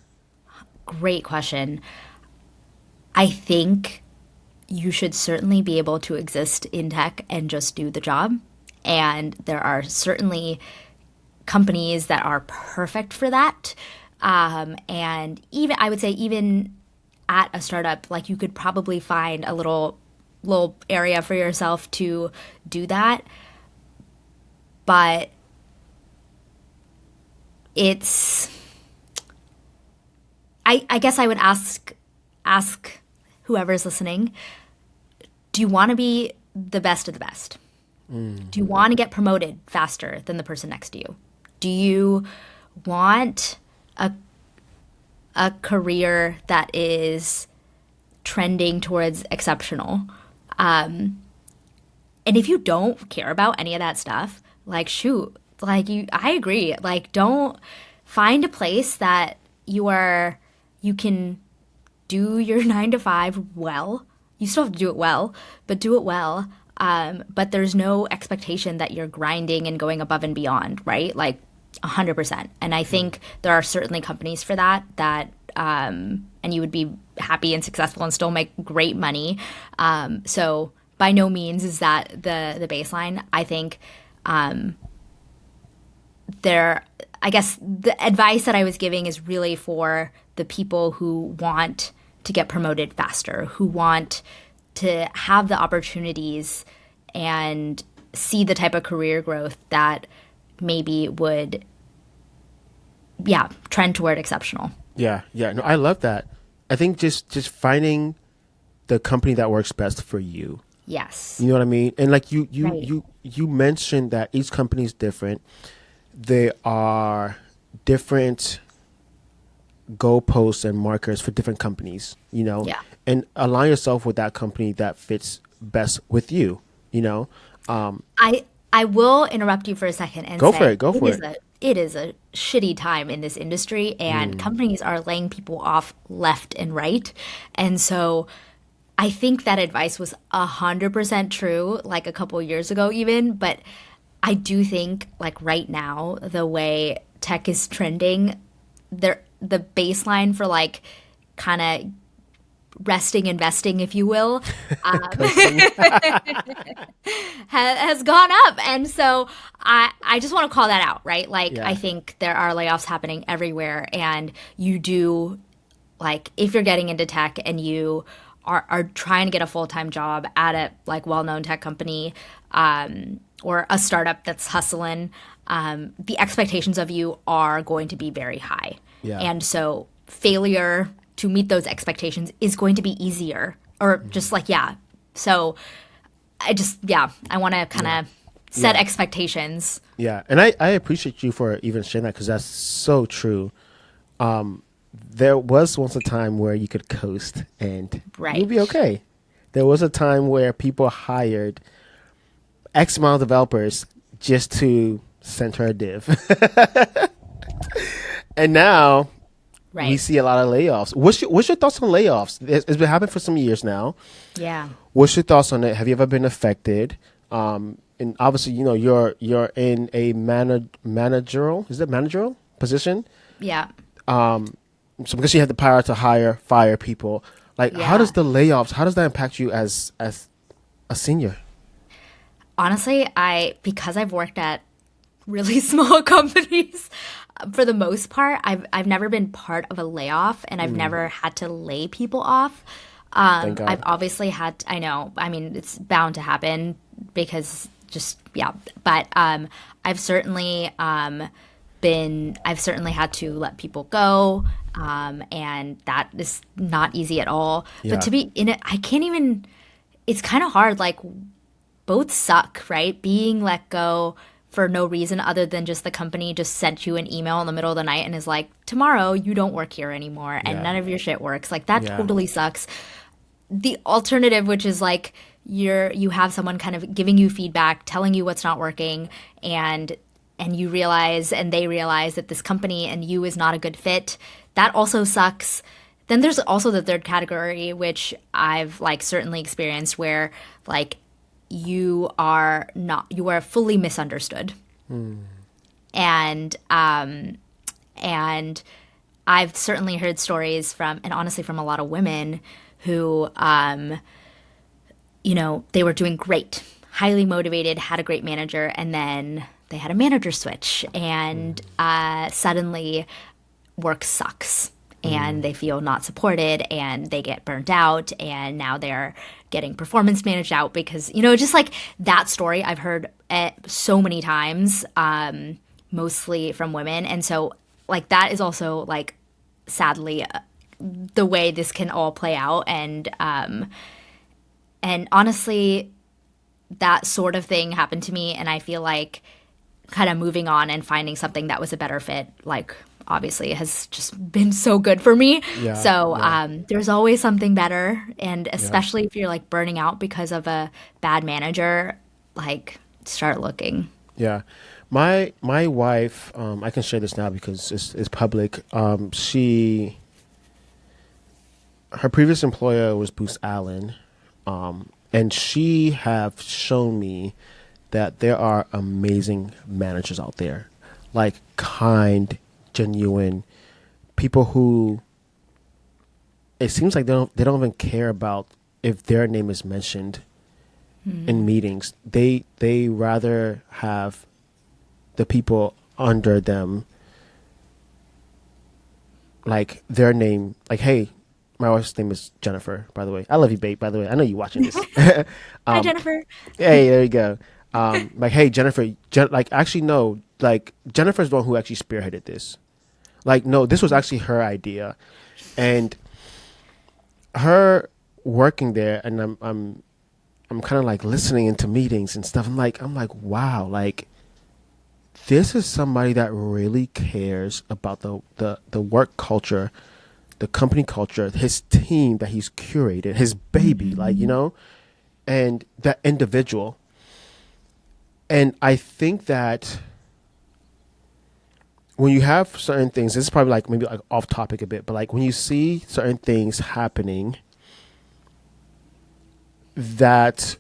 Great question. I think you should certainly be able to exist in tech and just do the job. And there are certainly companies that are perfect for that. And even, I would say, even at a startup, like you could probably find a little area for yourself to do that. But it's, I guess I would ask whoever's listening, do you want to be the best of the best? Do you want to get promoted faster than the person next to you? Do you want a a career that is trending towards exceptional? And if you don't care about any of that stuff, like shoot, like I agree. Like don't find a place that you can do your 9 to 5 well. You still have to do it well, but do it well. But there's no expectation that you're grinding and going above and beyond, right? Like 100%. And I think there are certainly companies for and you would be happy and successful and still make great money. So by no means is that the baseline. I think I guess the advice that I was giving is really for the people who want to get promoted faster, who want to have the opportunities and see the type of career growth that maybe would, yeah, trend toward exceptional. Yeah, yeah. No, I love that. I think just finding the company that works best for you. Yes. You know what I mean? And like Right. you mentioned that each company is different. They are different goalposts and markers for different companies, you know, Yeah. and align yourself with that company that fits best with you, you know. I I will interrupt you for a second and Go for say it. Go for it. it is a shitty time in this industry, and companies are laying people off left and right. And so I think that advice was 100% true, like a couple years ago, even. But I do think, like right now, the way tech is trending, the baseline for like kind of resting investing, if you will, has gone up. And so I just want to call that out, right? Like, I Yeah. think there are layoffs happening everywhere. And you do, like, if you're getting into tech and you are trying to get a full-time job at a like well-known tech company, or a startup that's hustling, the expectations of you are going to be very high. Yeah. And so failure to meet those expectations is going to be easier, or just like, yeah. So I want to kind of set Yeah. expectations. Yeah. And I appreciate you for even sharing that because that's so true. There was once a time where you could coast and you'd Right. be okay. There was a time where people hired X amount of developers just to center a div. And now we Right. see a lot of layoffs. What's your thoughts on layoffs? It's been happening for some years now. Yeah. What's your thoughts on it? Have you ever been affected? And obviously, you're in a managerial, is it managerial position? Yeah. So because you have the power to hire, fire people, like how Yeah. does the layoffs, how does that impact you as a senior? Honestly, because I've worked at really small companies, for the most part, I've never been part of a layoff, and I've never had to lay people off. Thank I've God. obviously had, I know, I mean, it's bound to happen because just, yeah. But I've certainly had to let people go, and that is not easy at all. But Yeah. to be in it, I can't even. It's kind of hard. Like, both suck, right? Being let go for no reason other than just the company just sent you an email in the middle of the night and is like, tomorrow you don't work here anymore and Yeah. none of your shit works. Like, that Yeah. totally sucks. The alternative, which is like you have someone kind of giving you feedback, telling you what's not working, and you realize and they realize that this company and you is not a good fit. That also sucks. Then there's also the third category, which I've like certainly experienced, where like you are fully misunderstood. And and I've certainly heard stories from, and honestly from a lot of women who they were doing great, highly motivated, had a great manager, and then they had a manager switch, and suddenly work sucks. And they feel not supported, and they get burnt out, and now they're getting performance managed out because, just like that story I've heard so many times, mostly from women. And so, like, that is also, like, sadly, the way this can all play out. And honestly, that sort of thing happened to me, and I feel like kind of moving on and finding something that was a better fit, like, obviously has just been so good for me. Yeah. So Yeah. there's always something better, and Yeah. especially if you're like burning out because of a bad manager, like, start looking. Yeah. My wife, I can share this now because it's public. Her previous employer was Booz Allen, and she have shown me that there are amazing managers out there, like kind, genuine people who it seems like they don't even care about if their name is mentioned in meetings. They rather have the people under them, like their name, like, hey, my wife's name is Jennifer, by the way. I love you, babe, by the way. I know you're watching this. Hi, Jennifer. Hey, there you go. Like, hey, Jennifer, like, actually, no, like, Jennifer's the one who actually spearheaded this. Like, no, this was actually her idea. And her working there, and I'm kind of like listening into meetings and stuff. I'm like, wow, like, this is somebody that really cares about the work culture, the company culture, his team that he's curated, his baby, like, and that individual. And I think that when you have certain things, this is probably like maybe like off topic a bit, but like when you see certain things happening that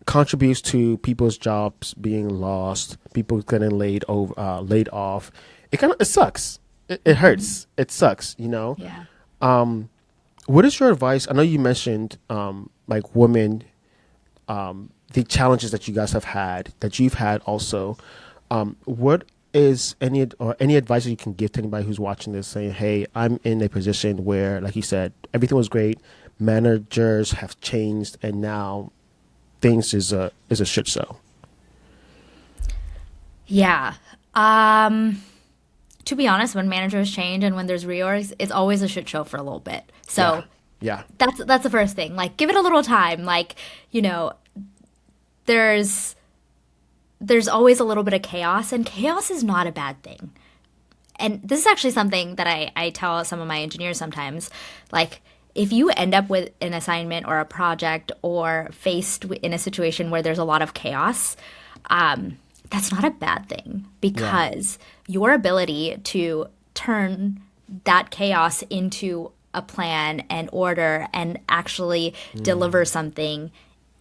contributes to people's jobs being lost, people getting laid off, it sucks. It Mhm. hurts. It sucks. You know. Yeah. What is your advice? I know you mentioned like women, the challenges that you guys have had, that you've had also. What is any advice that you can give to anybody who's watching this, saying, "Hey, I'm in a position where, like you said, everything was great, managers have changed, and now things is a shit show." Yeah. To be honest, when managers change and when there's reorgs, it's always a shit show for a little bit. Yeah, So yeah, that's the first thing. Like, give it a little time. Like, you know, there's there's always a little bit of chaos, and chaos is not a bad thing. And this is actually something that I tell some of my engineers sometimes. Like, if you end up with an assignment or a project or in a situation where there's a lot of chaos, that's not a bad thing yeah, because your ability to turn that chaos into a plan and order and actually deliver something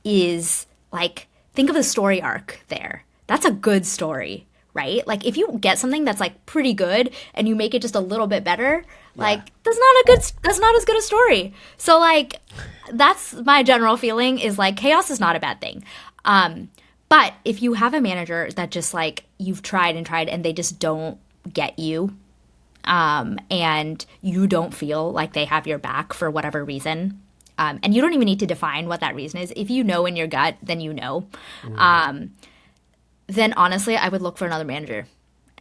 is like, think of the story arc there. That's a good story, right? Like, if you get something that's like pretty good and you make it just a little bit better, yeah, like, that's not as good a story. So like, that's my general feeling, is like, chaos is not a bad thing. But if you have a manager that just like, you've tried and tried and they just don't get you, and you don't feel like they have your back for whatever reason, and you don't even need to define what that reason is. If you know in your gut, then you know. Then honestly, I would look for another manager.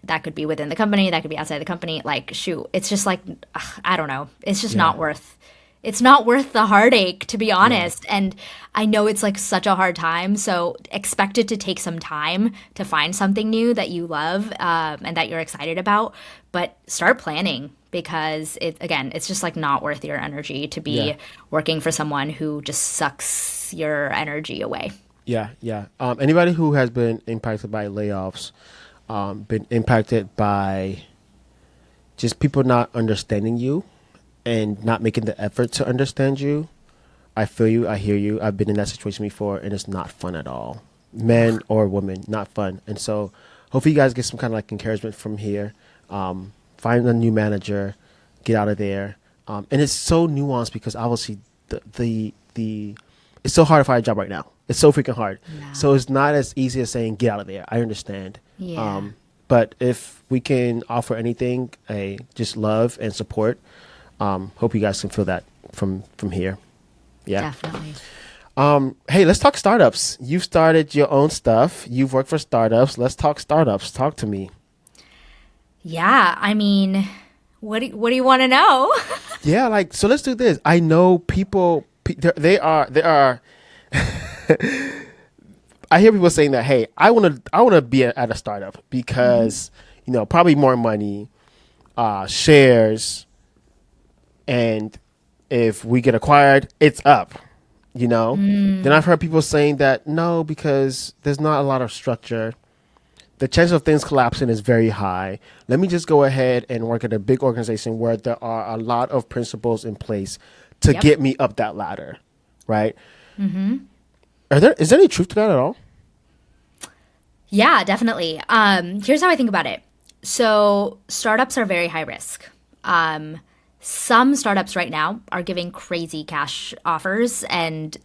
That could be within the company, that could be outside the company. Like, shoot, it's just like, ugh, I don't know. It's just yeah, not worth. It's not worth the heartache, to be yeah, honest. And I know it's like such a hard time, so expect it to take some time to find something new that you love, and that you're excited about. But start planning, because it's just like not worth your energy to yeah. be working for someone who just sucks your energy away. Yeah, yeah. Anybody who has been impacted by layoffs, been impacted by just people not understanding you and not making the effort to understand you. I feel you. I hear you. I've been in that situation before, and it's not fun at all. Men or women, not fun. And so, hopefully, you guys get some kind of like encouragement from here. Find a new manager, get out of there. And it's so nuanced because obviously the it's so hard to find a job right now. It's so freaking hard. Yeah. So it's not as easy as saying get out of there. I understand. Yeah, But if we can offer anything, just love and support, hope you guys can feel that from here. Yeah. definitely. Hey, let's talk startups. You've started your own stuff. You've worked for startups. Let's talk startups. Talk to me. Yeah, I mean, what do you want to know? Yeah, like so. Let's do this. I know people. They are. I hear people saying that. Hey, I want to be at a startup because probably more money, shares, and if we get acquired, it's up. Then I've heard people saying that no, because there's not a lot of structure. The chance of things collapsing is very high. Let me just go ahead and work at a big organization where there are a lot of principles in place to Yep. get me up that ladder, right? Is there any truth to that at all? Yeah, definitely. Here's how I think about it. So, startups are very high risk. Um, some startups right now are giving crazy cash offers, and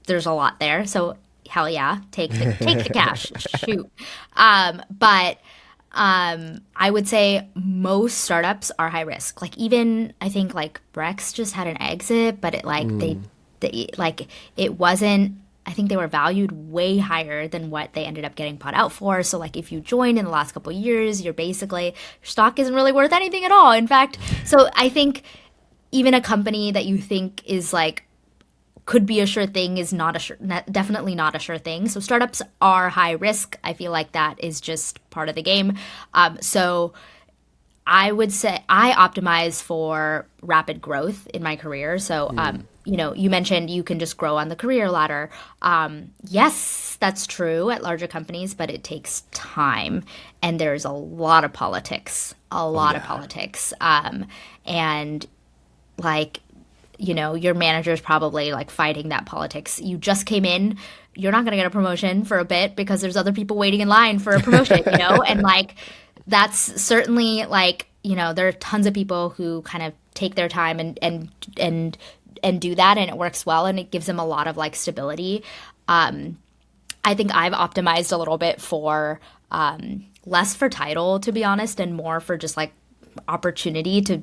there's a lot there. So, hell yeah, take the cash. Shoot. But I would say most startups are high risk. Like, even I think like Brex just had an exit, but they like, it wasn't. I think they were valued way higher than what they ended up getting bought out for. So like, if you joined in the last couple of years, your stock isn't really worth anything at all. In fact, so I think even a company that you think is like, could be a sure thing, is not definitely not a sure thing. So startups are high risk. I feel like that is just part of the game. So I would say I optimize for rapid growth in my career. So you mentioned you can just grow on the career ladder. Yes, that's true at larger companies, but it takes time and there's a lot of politics, a Oh lot of yeah. politics. And like, your manager's probably like fighting that politics. You just came in, you're not going to get a promotion for a bit because there's other people waiting in line for a promotion, and like that's certainly like, there are tons of people who kind of take their time and do that, and it works well, and it gives them a lot of like stability. I think I've optimized a little bit for less for title, to be honest, and more for just like opportunity to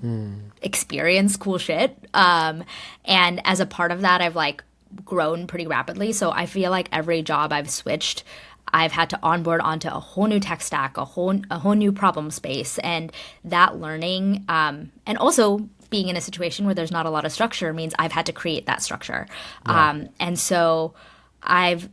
experience cool shit. And as a part of that, I've like grown pretty rapidly. So I feel like every job I've switched, I've had to onboard onto a whole new tech stack, a whole new problem space, and that learning, and also being in a situation where there's not a lot of structure means I've had to create that structure. And so I've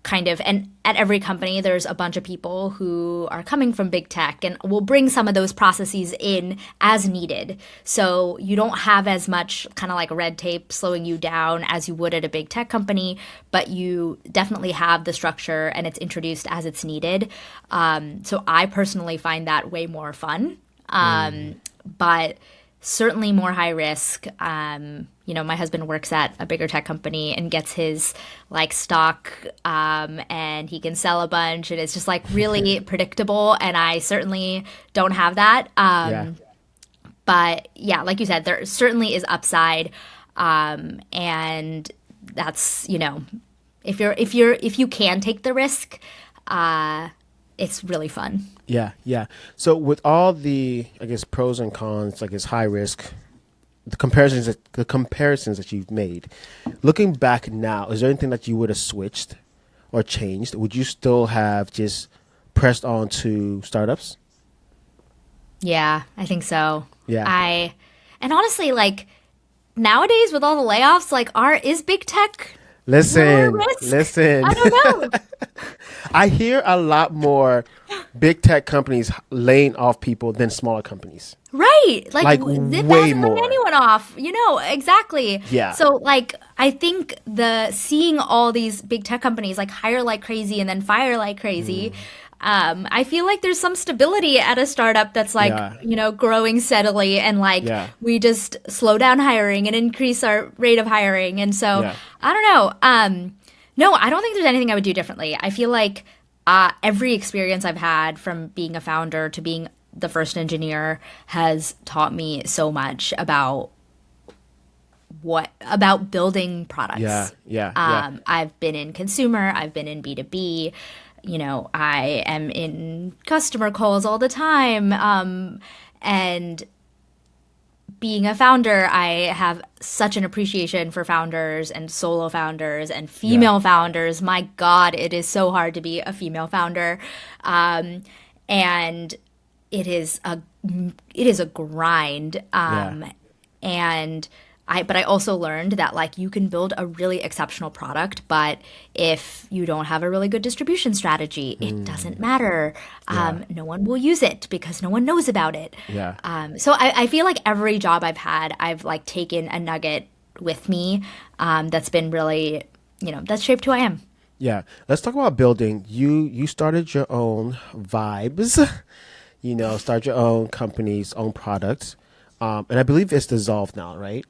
kind of, and at every company, there's a bunch of people who are coming from big tech and will bring some of those processes in as needed. So you don't have as much kind of like red tape slowing you down as you would at a big tech company, but you definitely have the structure and it's introduced as it's needed. So I personally find that way more fun. But certainly more high risk. My husband works at a bigger tech company and gets his like stock, and he can sell a bunch, and it's just like really predictable. And I certainly don't have that. Yeah. But yeah, like you said, there certainly is upside, and that's if you can take the risk, it's really fun. Yeah, yeah. So with all the, I guess, pros and cons, like it's high risk, the comparisons that you've made, looking back now, is there anything that you would have switched or changed? Would you still have just pressed on to startups? Yeah, I think so. Yeah. And honestly, like nowadays with all the layoffs, like is big tech more Listen, risk? listen. I don't know. I hear a lot more big tech companies laying off people than smaller companies. Right. Like That way hasn't laid more. anyone off, exactly. Yeah. So like I think the seeing all these big tech companies like hire like crazy and then fire like crazy, I feel like there's some stability at a startup that's like, Yeah. growing steadily, and like Yeah. we just slow down hiring and increase our rate of hiring. And so Yeah. I don't know. No, I don't think there's anything I would do differently. I feel like every experience I've had from being a founder to being the first engineer has taught me so much about building products. Yeah. I've been in consumer, I've been in B2B, I am in customer calls all the time. And being a founder, I have such an appreciation for founders and solo founders and female founders. My God, it is so hard to be a female founder. And it is a grind. But I also learned that like you can build a really exceptional product, but if you don't have a really good distribution strategy, it doesn't matter. No one will use it because no one knows about it. Yeah. So I feel like every job I've had, I've like taken a nugget with me, that's been really, that's shaped who I am. Yeah. Let's talk about building. You started your own vibes, start your own company's own products. And I believe it's dissolved now, right?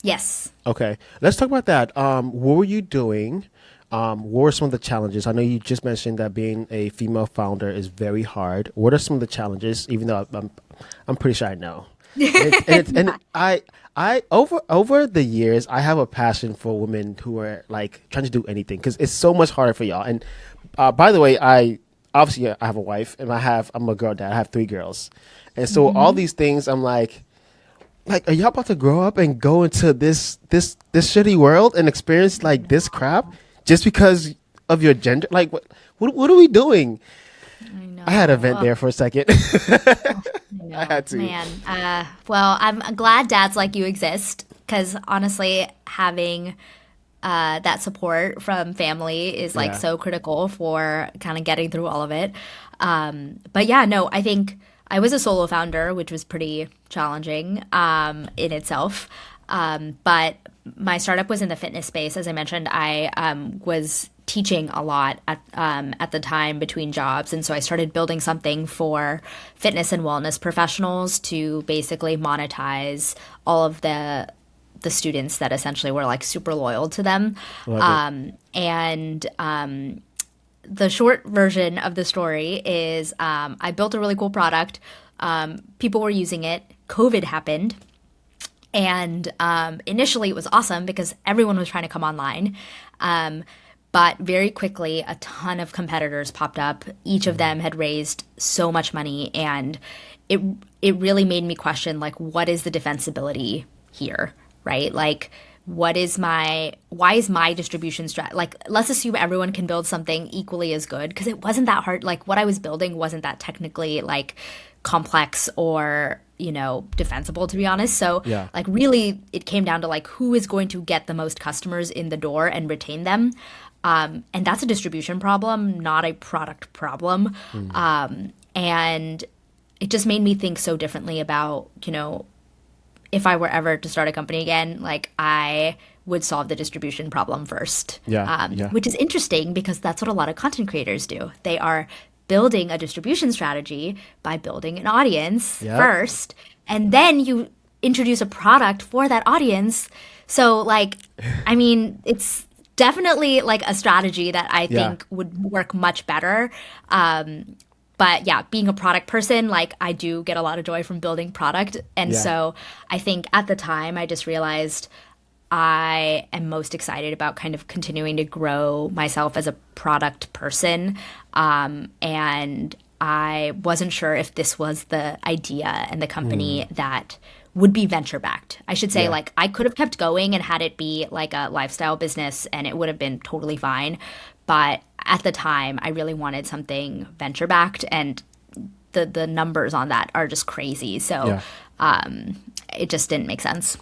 Yes. Okay. Let's talk about that. What were you doing? What were some of the challenges? I know you just mentioned that being a female founder is very hard. What are some of the challenges? Even though I'm pretty sure I know. And I over the years, I have a passion for women who are like trying to do anything because it's so much harder for y'all. And by the way, I have a wife and I'm a girl dad. I have 3 girls, and so all these things I'm like, are y'all about to grow up and go into this shitty world and experience like this crap just because of your gender? Like what are we doing? I know. I had a vent there for a second. I had to. Man. Well, I'm glad dads like you exist because honestly, having that support from family is like so critical for kind of getting through all of it. But yeah, no, I think I was a solo founder, which was pretty challenging in itself. But my startup was in the fitness space. As I mentioned, I was teaching a lot at the time between jobs. And so I started building something for fitness and wellness professionals to basically monetize all of the students that essentially were like super loyal to them. The short version of the story is I built a really cool product. People were using it. COVID happened. And initially it was awesome because everyone was trying to come online. But very quickly, a ton of competitors popped up. Each of them had raised so much money. And it really made me question, like, what is the defensibility here, right? Like, why is my distribution strategy? Like, let's assume everyone can build something equally as good, because it wasn't that hard. Like, what I was building wasn't that technically, like, complex or, defensible, to be honest. So, like, really, it came down to, like, who is going to get the most customers in the door and retain them. And that's a distribution problem, not a product problem. And it just made me think so differently about, if I were ever to start a company again, like, I would solve the distribution problem first. Which is interesting because that's what a lot of content creators do. They are building a distribution strategy by building an audience first, and then you introduce a product for that audience. So, like, I mean, it's definitely like a strategy that I think would work much better. But yeah, being a product person, like, I do get a lot of joy from building product. And so I think at the time I just realized I am most excited about kind of continuing to grow myself as a product person. And I wasn't sure if this was the idea and the company that would be venture backed. I should say, like, I could have kept going and had it be like a lifestyle business and it would have been totally fine. But at the time, I really wanted something venture backed, and the numbers on that are just crazy. So it just didn't make sense.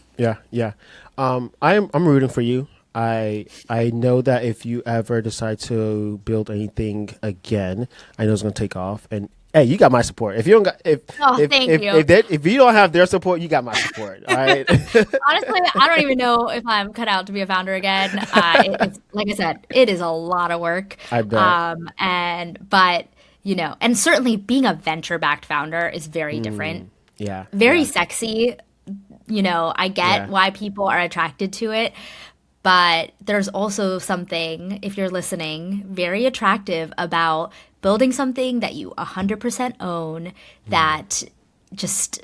I'm rooting for you. I know that if you ever decide to build anything again, I know it's going to take off. And hey, you got my support. If you don't got if you don't have their support, you got my support. All right. Honestly, I don't even know if I'm cut out to be a founder again. It's, like I said, it is a lot of work. I bet. But and certainly being a venture-backed founder is very different. Very sexy. I get why people are attracted to it. But there's also something, if you're listening, very attractive about building something that you 100% own, that just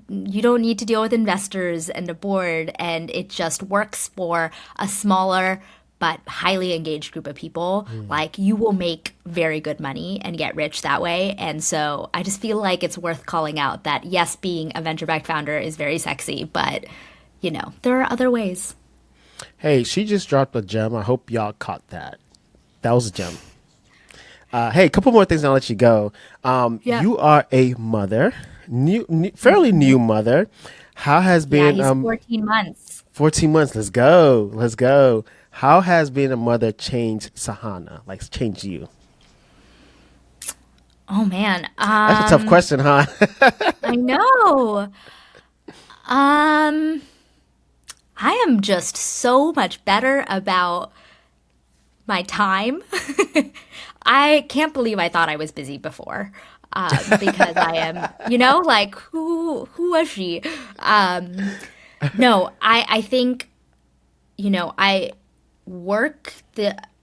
you don't need to deal with investors and a board, and it just works for a smaller but highly engaged group of people. Like, you will make very good money and get rich that way. And so I just feel like it's worth calling out that, yes, being a venture-backed founder is very sexy, but, there are other ways. Hey, she just dropped a gem. I hope y'all caught that. That was a gem. Hey, a couple more things and I'll let you go. You are a mother, fairly new mother. How has been... he's 14 months. 14 months. Let's go. How has being a mother changed Sahana? Like, changed you? Oh, man. That's a tough question, huh? I know. I am just so much better about my time. I can't believe I thought I was busy before, because I am, like, who was she? No, I think, I work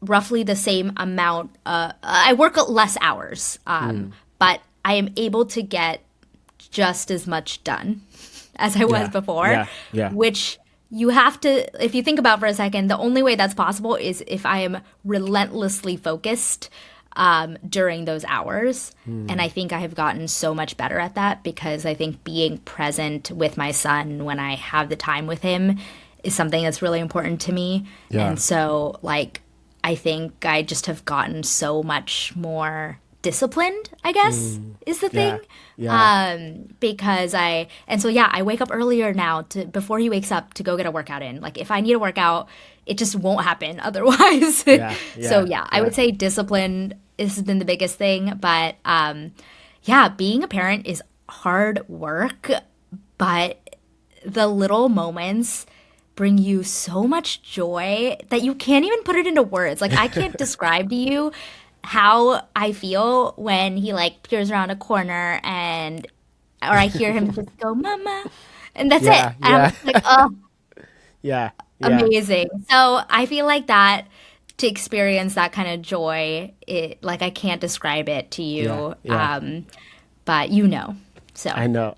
roughly the same amount. I work less hours, but I am able to get just as much done as I was before, which... You have to, if you think about for a second, the only way that's possible is if I am relentlessly focused during those hours. And I think I have gotten so much better at that, because I think being present with my son when I have the time with him is something that's really important to me. And so, like, I think I just have gotten so much more disciplined, I guess, is the thing. Because I wake up earlier now before he wakes up to go get a workout in. Like, if I need a workout, it just won't happen otherwise. I would say discipline has been the biggest thing. But being a parent is hard work, but the little moments bring you so much joy that you can't even put it into words. Like I can't describe to you how I feel when he like peers around a corner and or I hear him just go mama and that's it. Yeah, And I'm yeah, just like, oh, yeah, yeah, amazing. So I feel like that to experience that kind of joy, it like I can't describe it to yeah, you. yeah. But you know. So I know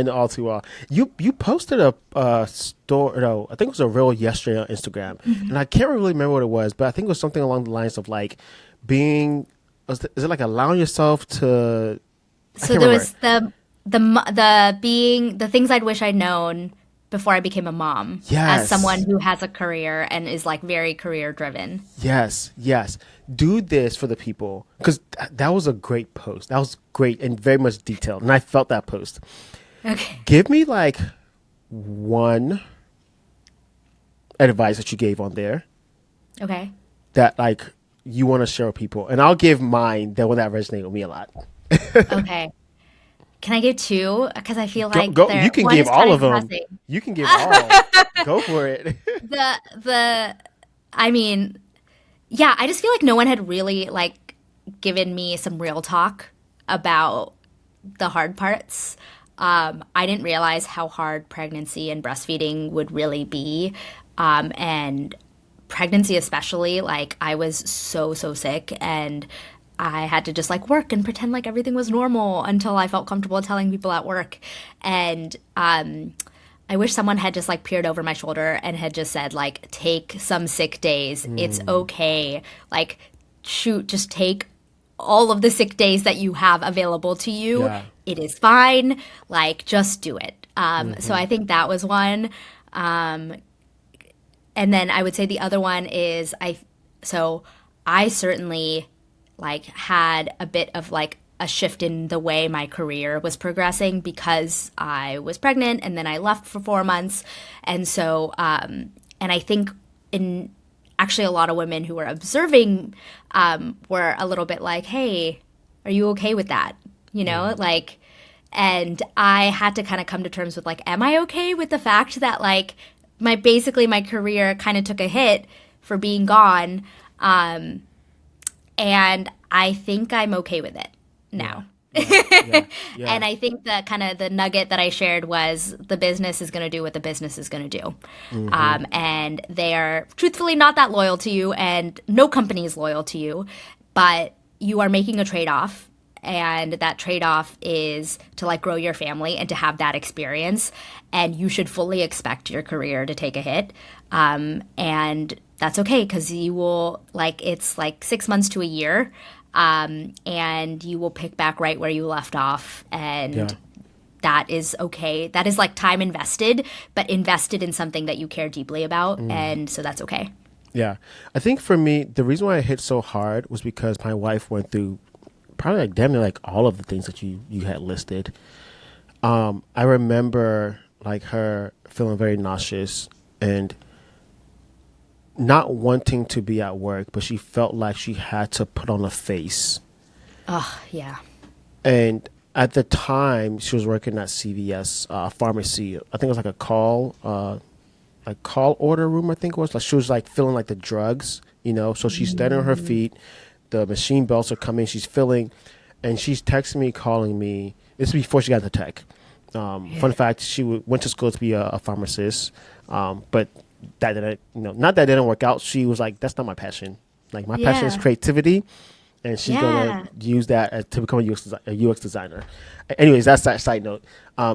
all too well. You posted a story. No, I think it was a reel yesterday on Instagram, and I can't really remember what it was, but I think it was something along the lines of like being. Is it like allowing yourself to? I so can't there remember. was the being the things I'd wish I'd known before I became a mom as someone Yes, who has a career and is like very career driven. yes, yes. Do this for the people because that was a great post. That was great and very much detailed, and I felt that post. Okay. Give me like one advice that you gave on there Okay. that like you want to share with people, and I'll give mine. That one that resonated with me a lot. Okay. Can I give two? Because I feel Go like go. You can one give is kind all of of them. depressing. You can give all. Go for it. The I mean, yeah, I just feel like no one had really like given me some real talk about the hard parts. I didn't realize how hard pregnancy and breastfeeding would really be. And pregnancy especially, like I was so sick and I had to just like work and pretend like everything was normal until I felt comfortable telling people at work. And I wish someone had just like peered over my shoulder and had just said like take some sick days. It's okay. Like shoot, just take all of the sick days that you have available to you. Yeah. It is fine. Like just do it. So I think that was one. And then I would say the other one is so I certainly like had a bit of like a shift in the way my career was progressing because I was pregnant and then I left for 4 months. And so and I think in actually a lot of women who were observing were a little bit like, "Hey, are you okay with that?" You know, like and I had to kind of come to terms with like, am I okay with the fact that like my career kind of took a hit for being gone, and I think I'm okay with it Yeah. now. Yeah. Yeah. And Yeah. I think the kind of the nugget that I shared was the business is going to do what the business is going to do. And they are truthfully not that loyal to you, and no company is loyal to you, but you are making a trade off. And that trade off is to like grow your family and to have that experience. And you should fully expect your career to take a hit. And that's okay because you will, like, it's like 6 months to a year. And you will pick back right where you left off. Yeah. And that is okay. That is like time invested, but invested in something that you care deeply about. And so that's okay. Yeah. I think for me, the reason why I hit so hard was because my wife went through probably like damn near like all of the things that you had listed. I remember like her feeling very nauseous and not wanting to be at work, but she felt like she had to put on a face. Oh, yeah. And at the time, she was working at CVS pharmacy. I think it was like a call order room. I think it was like she was like filling like the drugs, you know. So she's standing on her feet. The machine belts are coming. She's filling, and she's texting me, calling me. This is before she got into tech. Fun fact: she went to school to be a pharmacist, but that didn't, not that didn't work out. She was like, "That's not my passion. Like my passion is Yeah. creativity." And she's Yeah. gonna use that to become a UX designer. Anyways, that's that side note.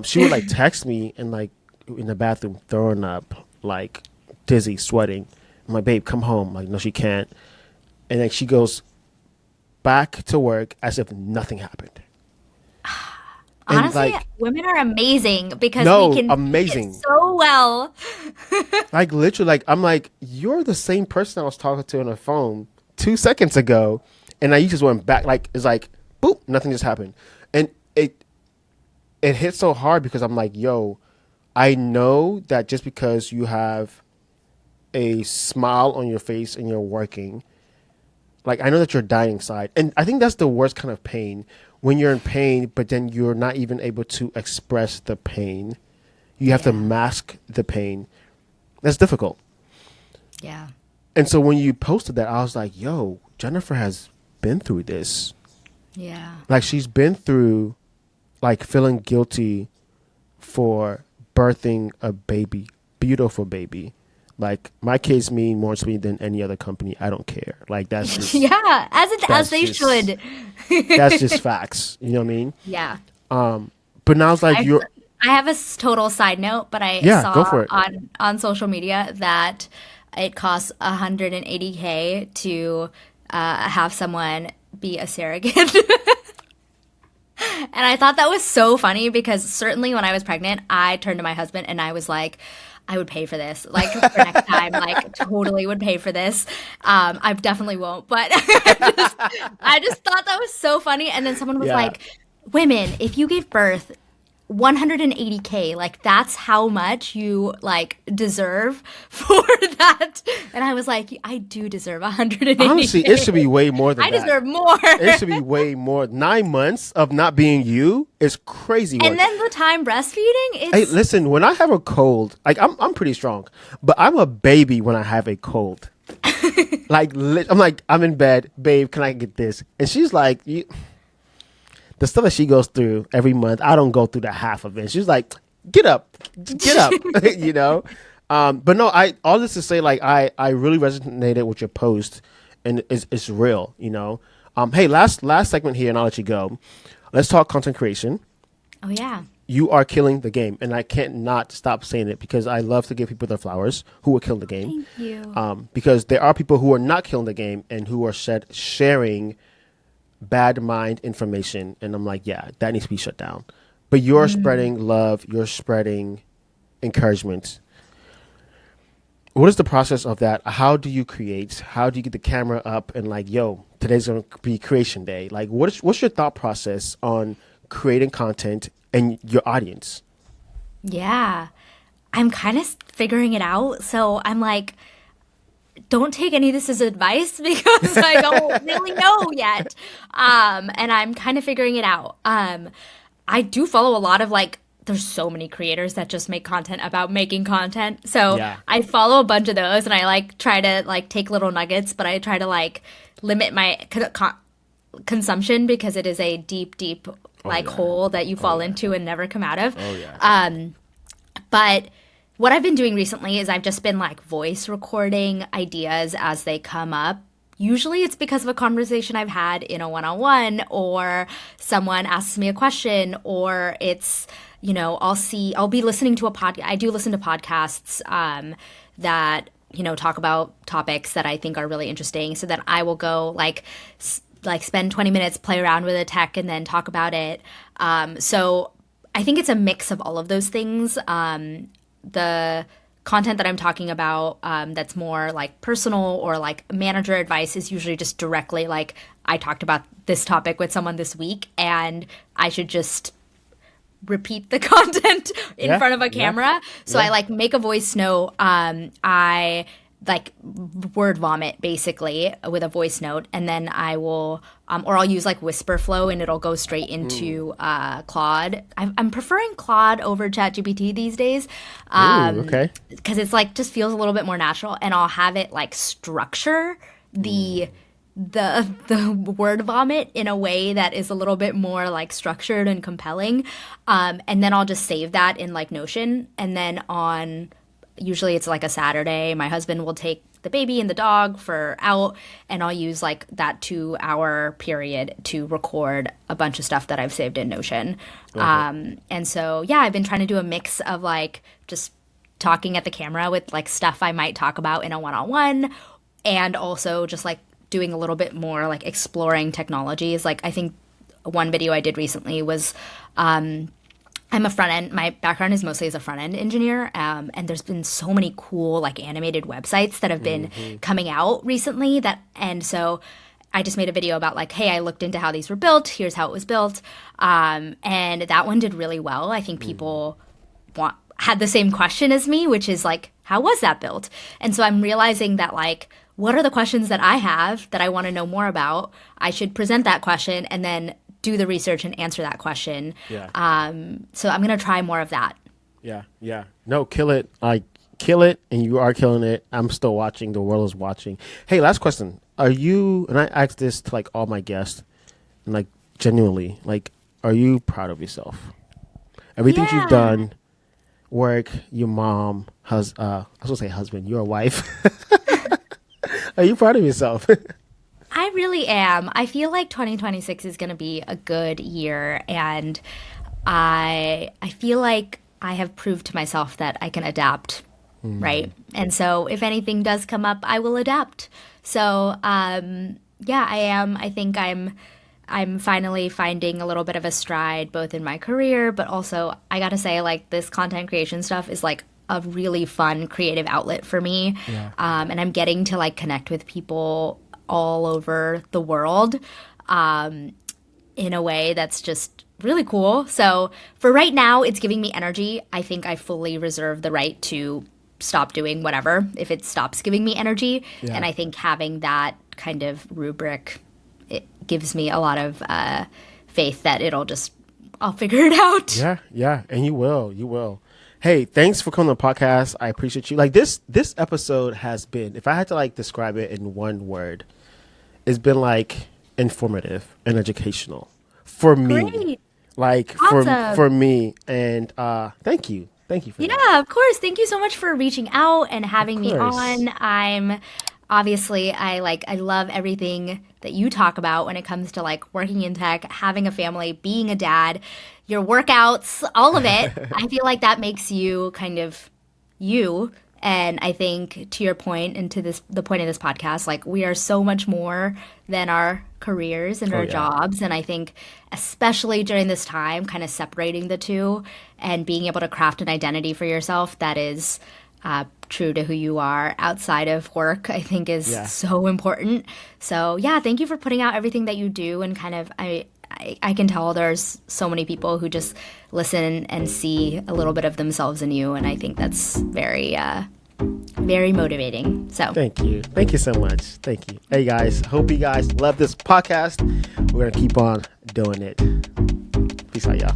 She would like text me and like in the bathroom throwing up, like dizzy, sweating. I'm like, babe, come home. Like, no, she can't. And then she goes back to work as if nothing happened. And Honestly, like, women are amazing because we no, can fake it amazing. so well. Like literally, like I'm like, you're the same person I was talking to on the phone 2 seconds ago, and now you just went back. Like it's like, boop, nothing just happened, and it hit so hard because I'm like, yo, I know that just because you have a smile on your face and you're working, like I know that you're dying inside, and I think that's the worst kind of pain when you're in pain, but then you're not even able to express the pain. You have to Yeah. mask the pain. That's difficult. Yeah. And so when you posted that, I was like, yo, Jennifer has been through this. Yeah. Like, she's been through, like, feeling guilty for birthing a baby, beautiful baby. Like, my kids mean more to me than any other company. I don't care. Like, that's just Yeah, as they just should. that's just facts. You know what I mean? Yeah. But now it's like I you're I have a total side note, but I yeah, go saw for it. on social media that it costs 180K to have someone be a surrogate. And I thought that was so funny because certainly when I was pregnant, I turned to my husband and I was like, I would pay for this. Like for next time, like totally would pay for this. I definitely won't, but I just thought that was so funny. And then someone was Yeah. like, women, if you gave birth 180K, like that's how much you like deserve for that. And I was like, I do deserve Honestly, 180K. it should be way more than I that. deserve more. It should be way more. 9 months of not being you is crazy And work. then the time breastfeeding, Hey, it's listen, when I have a cold, like I'm pretty strong, but I'm a baby when I have a cold. Like I'm like I'm in bed, babe, can I get this? And she's like, the stuff that she goes through every month, I don't go through the half of it. She's like, get up, get up, you know. But no, I all this to say, like I really resonated with your post, and it's real, you know. Hey, last segment here, and I'll let you go. Let's talk content creation. oh yeah. You are killing the game, and I can't not stop saying it because I love to give people their flowers who are killing the game. Thank you. Because there are people who are not killing the game and who are sharing bad mind information, and I'm like, yeah, that needs to be shut down. But you're spreading love, you're spreading encouragement. What is the process of that? How do you create? How do you get the camera up and like, yo, today's gonna be creation day? Like, what's your thought process on creating content and your audience? Yeah. I'm kind of figuring it out. So I'm like, don't take any of this as advice because I don't really know yet. And I'm kind of figuring it out. I do follow a lot of like, there's so many creators that just make content about making content. So Yeah. I follow a bunch of those and I like try to like take little nuggets, but I try to like limit my consumption because it is a deep like yeah. hole that you fall into and never come out of. Oh yeah. But what I've been doing recently is I've just been like voice recording ideas as they come up. Usually it's because of a conversation I've had in a one-on-one or someone asks me a question or it's, you know, I'll be listening to a podcast. I do listen to podcasts that, you know, talk about topics that I think are really interesting. So then I will go like spend 20 minutes, play around with the tech and then talk about it. So I think it's a mix of all of those things. The content that I'm talking about that's more like personal or like manager advice is usually just directly like I talked about this topic with someone this week and I should just repeat the content in front of a camera. So I like make a voice note. I like word vomit basically with a voice note and then I will or I'll use like whisper flow and it'll go straight into Claude. I'm preferring Claude over ChatGPT these days Okay. because it's like just feels a little bit more natural and I'll have it like structure the word vomit in a way that is a little bit more like structured and compelling and then I'll just save that in like Notion and then on usually it's like a Saturday. My husband will take the baby and the dog for out, and I'll use like that 2 hour period to record a bunch of stuff that I've saved in Notion. And so, yeah, I've been trying to do a mix of like just talking at the camera with like stuff I might talk about in a one-on-one, and also just like doing a little bit more like exploring technologies. Like I think one video I did recently was I'm a front end. My background is mostly as a front end engineer, and there's been so many cool like animated websites that have been coming out recently. And so I just made a video about like, hey, I looked into how these were built. Here's how it was built, and that one did really well. I think people had the same question as me, which is like, how was that built? And so I'm realizing that like, what are the questions that I have that I want to know more about? I should present that question and then do the research and answer that question. Yeah. So I'm going to try more of that. Yeah. No, kill it. Like kill it, and you are killing it. I'm still watching. The world is watching. Hey, last question. Are you, and I ask this to like all my guests, and like genuinely, like, are you proud of yourself? Everything you've done, work, your mom, I was going to say husband, your wife. Are you proud of yourself? I really am. I feel like 2026 is going to be a good year, and I feel like I have proved to myself that I can adapt, right? And so if anything does come up, I will adapt. So, yeah, I am. I think I'm finally finding a little bit of a stride both in my career, but also I got to say, like, this content creation stuff is like a really fun creative outlet for me. Yeah. And I'm getting to like connect with people all over the world in a way that's just really cool. So for right now, it's giving me energy. I think I fully reserve the right to stop doing whatever if it stops giving me energy. Yeah. And I think having that kind of rubric, it gives me a lot of faith that I'll figure it out. Yeah. And you will. Hey, thanks for coming to the podcast. I appreciate you. Like this episode has been, if I had to like describe it in one word, it's been like informative and educational for me. Great. Like Awesome. for me. And thank you. Thank you for that. Yeah, of course. Thank you so much for reaching out and having me on. I'm obviously I love everything that you talk about when it comes to like working in tech, having a family, being a dad, your workouts, all of it. I feel like that makes you kind of you. And I think to your point and to the point of this podcast, like we are so much more than our careers and our jobs. And I think especially during this time, kind of separating the two and being able to craft an identity for yourself that is true to who you are outside of work, I think is so important. So yeah, thank you for putting out everything that you do. And kind of, I can tell there's so many people who just listen and see a little bit of themselves in you. And I think that's very, very motivating. So thank you so much. Thank you. Hey guys, hope you guys love this podcast. We're gonna keep on doing it. Peace out, y'all.